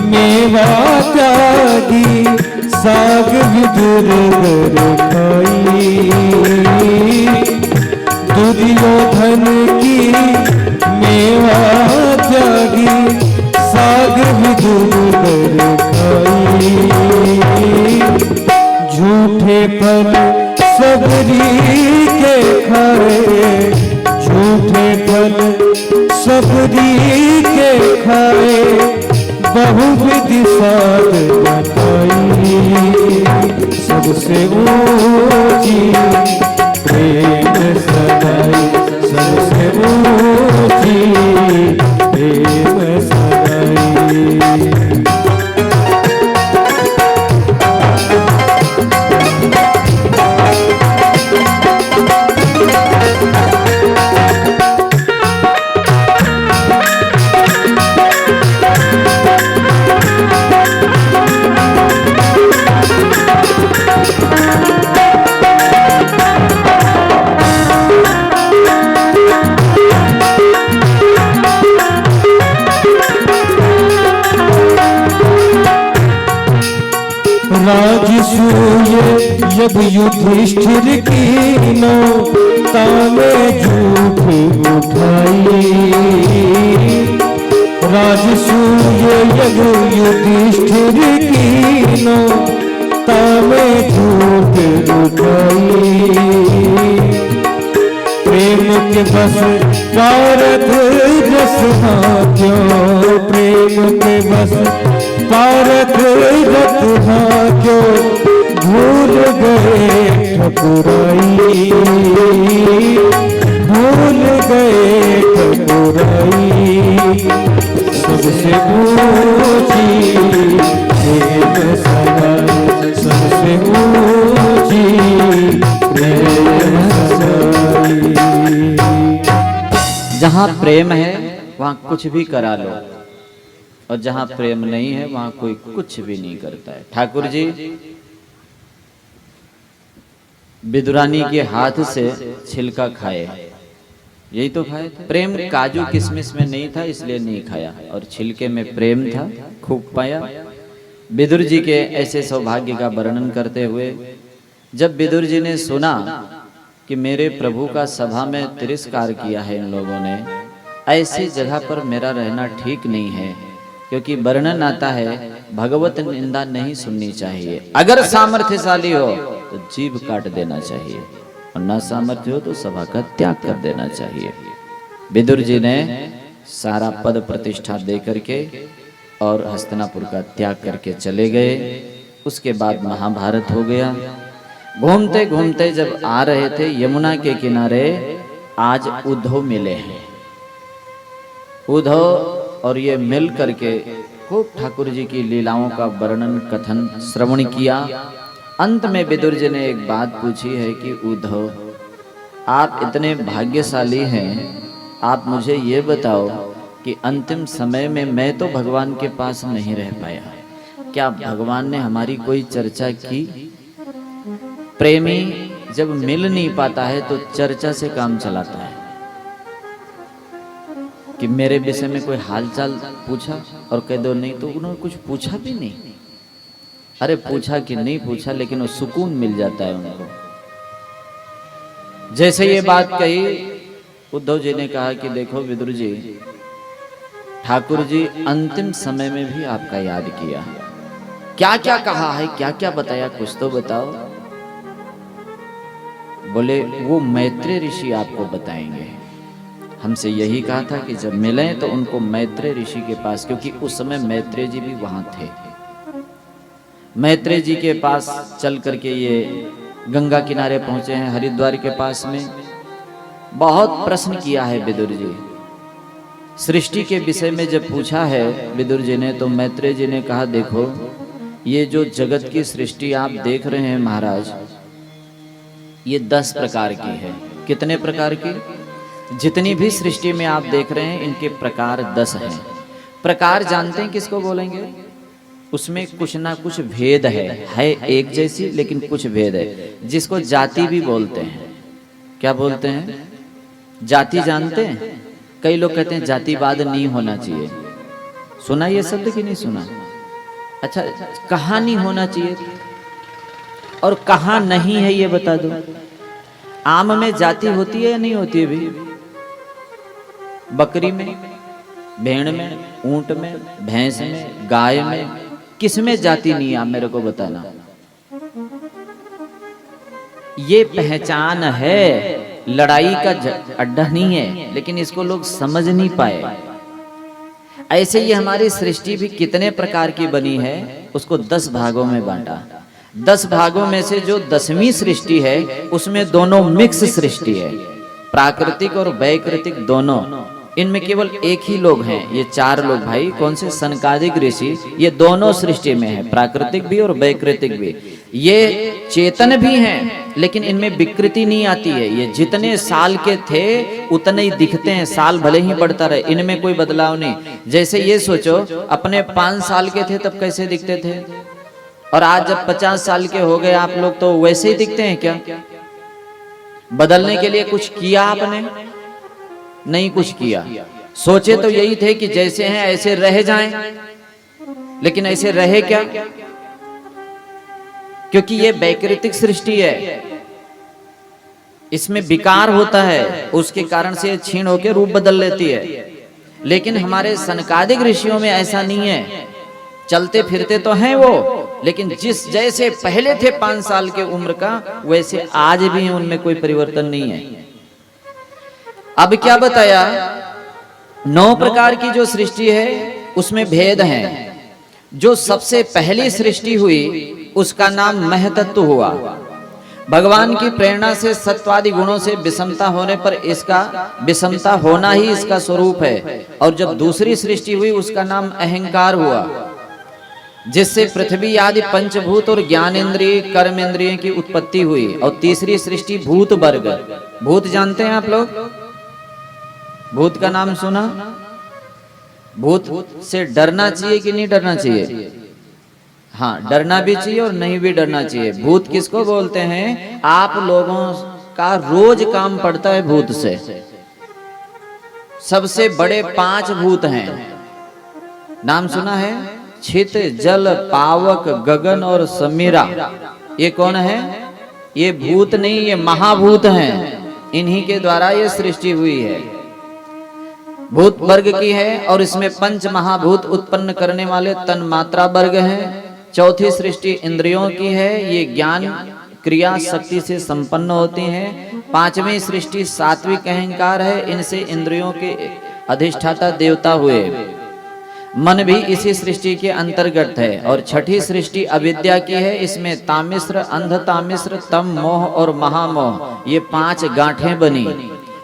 मेवा त्यागी, साग विदुर गर खाई। दुर्योधन की मेवा त्यागी, साग विदुर गर खाई। झूठे फल सबरी के खाए, झूठे फल सबरी के खाए, बहुविधि साध बताई। सबसे ऊंची प्रेम सगाई, सबसे ऊंची प्रेम सगाई। राजसूय जब युधिष्ठिर कीनो, तामे झूठ उठाई। राजसूय जब युधिष्ठिर कीनो, तामे झूठ उठाई। प्रेम के बस कारत रस क्यों, प्रेम के बस कारत रत क्यों, भूल गए ठकुराई, भूल गए ठकुराई, सबसे ऊंची प्रेम सगाई, सबसे ऊंची प्रेम सगाई। जहाँ प्रेम है वहाँ कुछ भी करा लो, और जहाँ प्रेम नहीं है वहाँ कोई कुछ भी नहीं करता है। ठाकुर जी विदुरानी के हाथ से छिलका खाए, यही तो खाए थे। प्रेम काजू किशमिश में नहीं था इसलिए नहीं खाया, और छिलके में प्रेम था, खूब पाया। विदुर जी के ऐसे सौभाग्य का वर्णन करते हुए जब विदुर जी ने सुना कि मेरे प्रभु का सभा में तिरस्कार किया है इन लोगों ने, ऐसी जगह पर मेरा रहना ठीक नहीं है, क्योंकि वर्णन आता है भगवत निंदा नहीं सुननी चाहिए। अगर सामर्थ्यशाली हो तो जीभ काट देना चाहिए, और न सामर्थ्य हो तो सभा का त्याग कर देना चाहिए। विदुर जी ने सारा पद प्रतिष्ठा दे करके और हस्तिनापुर का त्याग करके चले गए। उसके बाद महाभारत हो गया। घूमते घूमते जब आ रहे थे यमुना के किनारे, आज उद्धव मिले हैं। उद्धव और ये मिल करके खूब ठाकुर जी की लीलाओं का वर्णन कथन श्रवण किया। अंत में विदुर जी ने एक बात पूछी है कि उद्धव, आप इतने भाग्यशाली हैं, आप मुझे ये बताओ कि अंतिम समय में मैं तो भगवान के पास नहीं रह पाया, क्या भगवान ने हमारी कोई चर्चा की? प्रेमी जब मिल नहीं पाता है तो चर्चा से काम चलाता है कि मेरे विषय में कोई हालचाल पूछा और कह दो नहीं, तो उन्होंने कुछ पूछा भी नहीं। अरे पूछा कि नहीं पूछा, लेकिन वो सुकून मिल जाता है उनको। जैसे ये बात कही, उद्धव जी ने कहा कि देखो विदुर जी, ठाकुर जी अंतिम समय में भी आपका याद किया, क्या क्या कहा है, क्या क्या बताया, कुछ तो बताओ। बोले वो मैत्रेय ऋषि आपको बताएंगे। हमसे यही कहा था कि जब मिलें तो उनको मैत्रेय ऋषि के पास, क्योंकि उस समय मैत्रेय जी भी वहां थे। मैत्रेय जी के पास चल करके ये गंगा किनारे पहुंचे हैं, हरिद्वार के पास में। बहुत प्रश्न किया है विदुर जी, सृष्टि के विषय में जब पूछा है विदुर जी ने, तो मैत्रेय जी ने कहा देखो ये जो जगत की सृष्टि आप देख रहे हैं महाराज, ये 10 प्रकार की है। कितने प्रकार की? जितनी भी सृष्टि में आप देख रहे हैं इनके प्रकार 10 हैं। प्रकार जानते हैं किसको बोलेंगे? उसमें कुछ ना कुछ भेद है एक जैसी, लेकिन कुछ भेद है, जिसको जाति भी बोलते हैं। क्या बोलते हैं? जाति जानते हैं? कई लोग कहते हैं जातिवाद नहीं होना चाहिए। सुना ये शब्द कि नहीं सुना? अच्छा, कहाँ नहीं होना चाहिए और कहाँ नहीं है ये बता दो। आम में जाति होती है या नहीं होती है भी? बकरी में, भेड़ में, ऊंट में, भैंस में, गाय में, किस में जाति नहीं है? आप मेरे को बताना। ये पहचान है, लड़ाई का अड्डा नहीं है, लेकिन इसको लोग समझ नहीं पाए। ऐसे ही हमारी सृष्टि भी कितने प्रकार की बनी है, उसको 10 भागों में बांटा। 10 भागों में से जो 10वीं सृष्टि है उसमें दोनों मिक्स सृष्टि है, प्राकृतिक और वैकृतिक दोनों। इनमें केवल एक ही लोग हैं, ये 4 लोग भाई। कौन से? सनकादिक ऋषि। ये दोनों सृष्टि में है, प्राकृतिक भी और वैकृतिक भी। ये चेतन भी हैं, लेकिन इनमें विकृति नहीं आती है। ये जितने साल के थे उतने ही दिखते हैं, साल भले ही बढ़ता रहे, इनमें कोई बदलाव नहीं। जैसे ये सोचो, अपने 5 साल के थे तब कैसे दिखते थे, और आज जब 50 साल के हो गए आप लोग तो वैसे ही दिखते हैं क्या? बदलने के लिए कुछ किया आपने? नहीं कुछ किया। सोचे तो यही थे कि जैसे हैं ऐसे रह जाएं, लेकिन ऐसे रहे क्या? क्योंकि ये वैकृतिक सृष्टि है, इसमें विकार होता है, उसके कारण से क्षीण होकर रूप बदल लेती है। लेकिन हमारे सनकादिक ऋषियों में ऐसा नहीं है, चलते फिरते तो हैं वो, लेकिन जिस जैसे पहले थे 5 साल के उम्र का, वैसे आज भी हैं, उनमें कोई परिवर्तन नहीं है। अब क्या बताया? 9 प्रकार की जो सृष्टि है उसमें भेद हैं। जो सबसे पहली सृष्टि हुई उसका नाम महतत्व हुआ। भगवान की प्रेरणा से सत्वादि गुणों से विषमता होने पर इसका विषमता होना ही इसका स्वरूप है। और जब दूसरी सृष्टि हुई उसका नाम अहंकार हुआ, जिससे पृथ्वी आदि पंचभूत और ज्ञानेंद्रिय कर्मेंद्रिय की उत्पत्ति हुई। और तीसरी सृष्टि भूत वर्ग। भूत जानते हैं आप लोग? भूत का नाम सुना? भूत से डरना चाहिए कि नहीं डरना चाहिए? हाँ, डरना भी चाहिए और नहीं भी डरना चाहिए। भूत किसको बोलते हैं? आप लोगों का रोज काम पड़ता है भूत से। सबसे बड़े 5 भूत हैं, नाम सुना है? छित, जल, पावक, गगन और समीरा। ये कौन है? ये भूत नहीं, ये महाभूत हैं। इन्हीं के द्वारा ये सृष्टि हुई है। भूत वर्ग की है और इसमें पंच महाभूत उत्पन्न करने वाले तन्मात्रा वर्ग हैं। चौथी सृष्टि इंद्रियों की है, ये ज्ञान क्रिया शक्ति से संपन्न होती हैं। 5वीं सृष्टि सात्विक अहंकार है, इनसे इंद्रियों के अधिष्ठाता देवता हुए। मन भी इसी सृष्टि के अंतर्गत है। और 6ठी सृष्टि अविद्या की है, इसमें तामिश्र, अंध तामिश्र, तम मोह और महामोह, ये 5 गांठें बनी।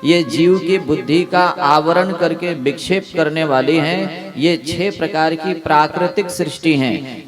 ये जीव की बुद्धि का आवरण करके विक्षेप करने वाली हैं। ये 6 प्रकार की प्राकृतिक सृष्टि हैं।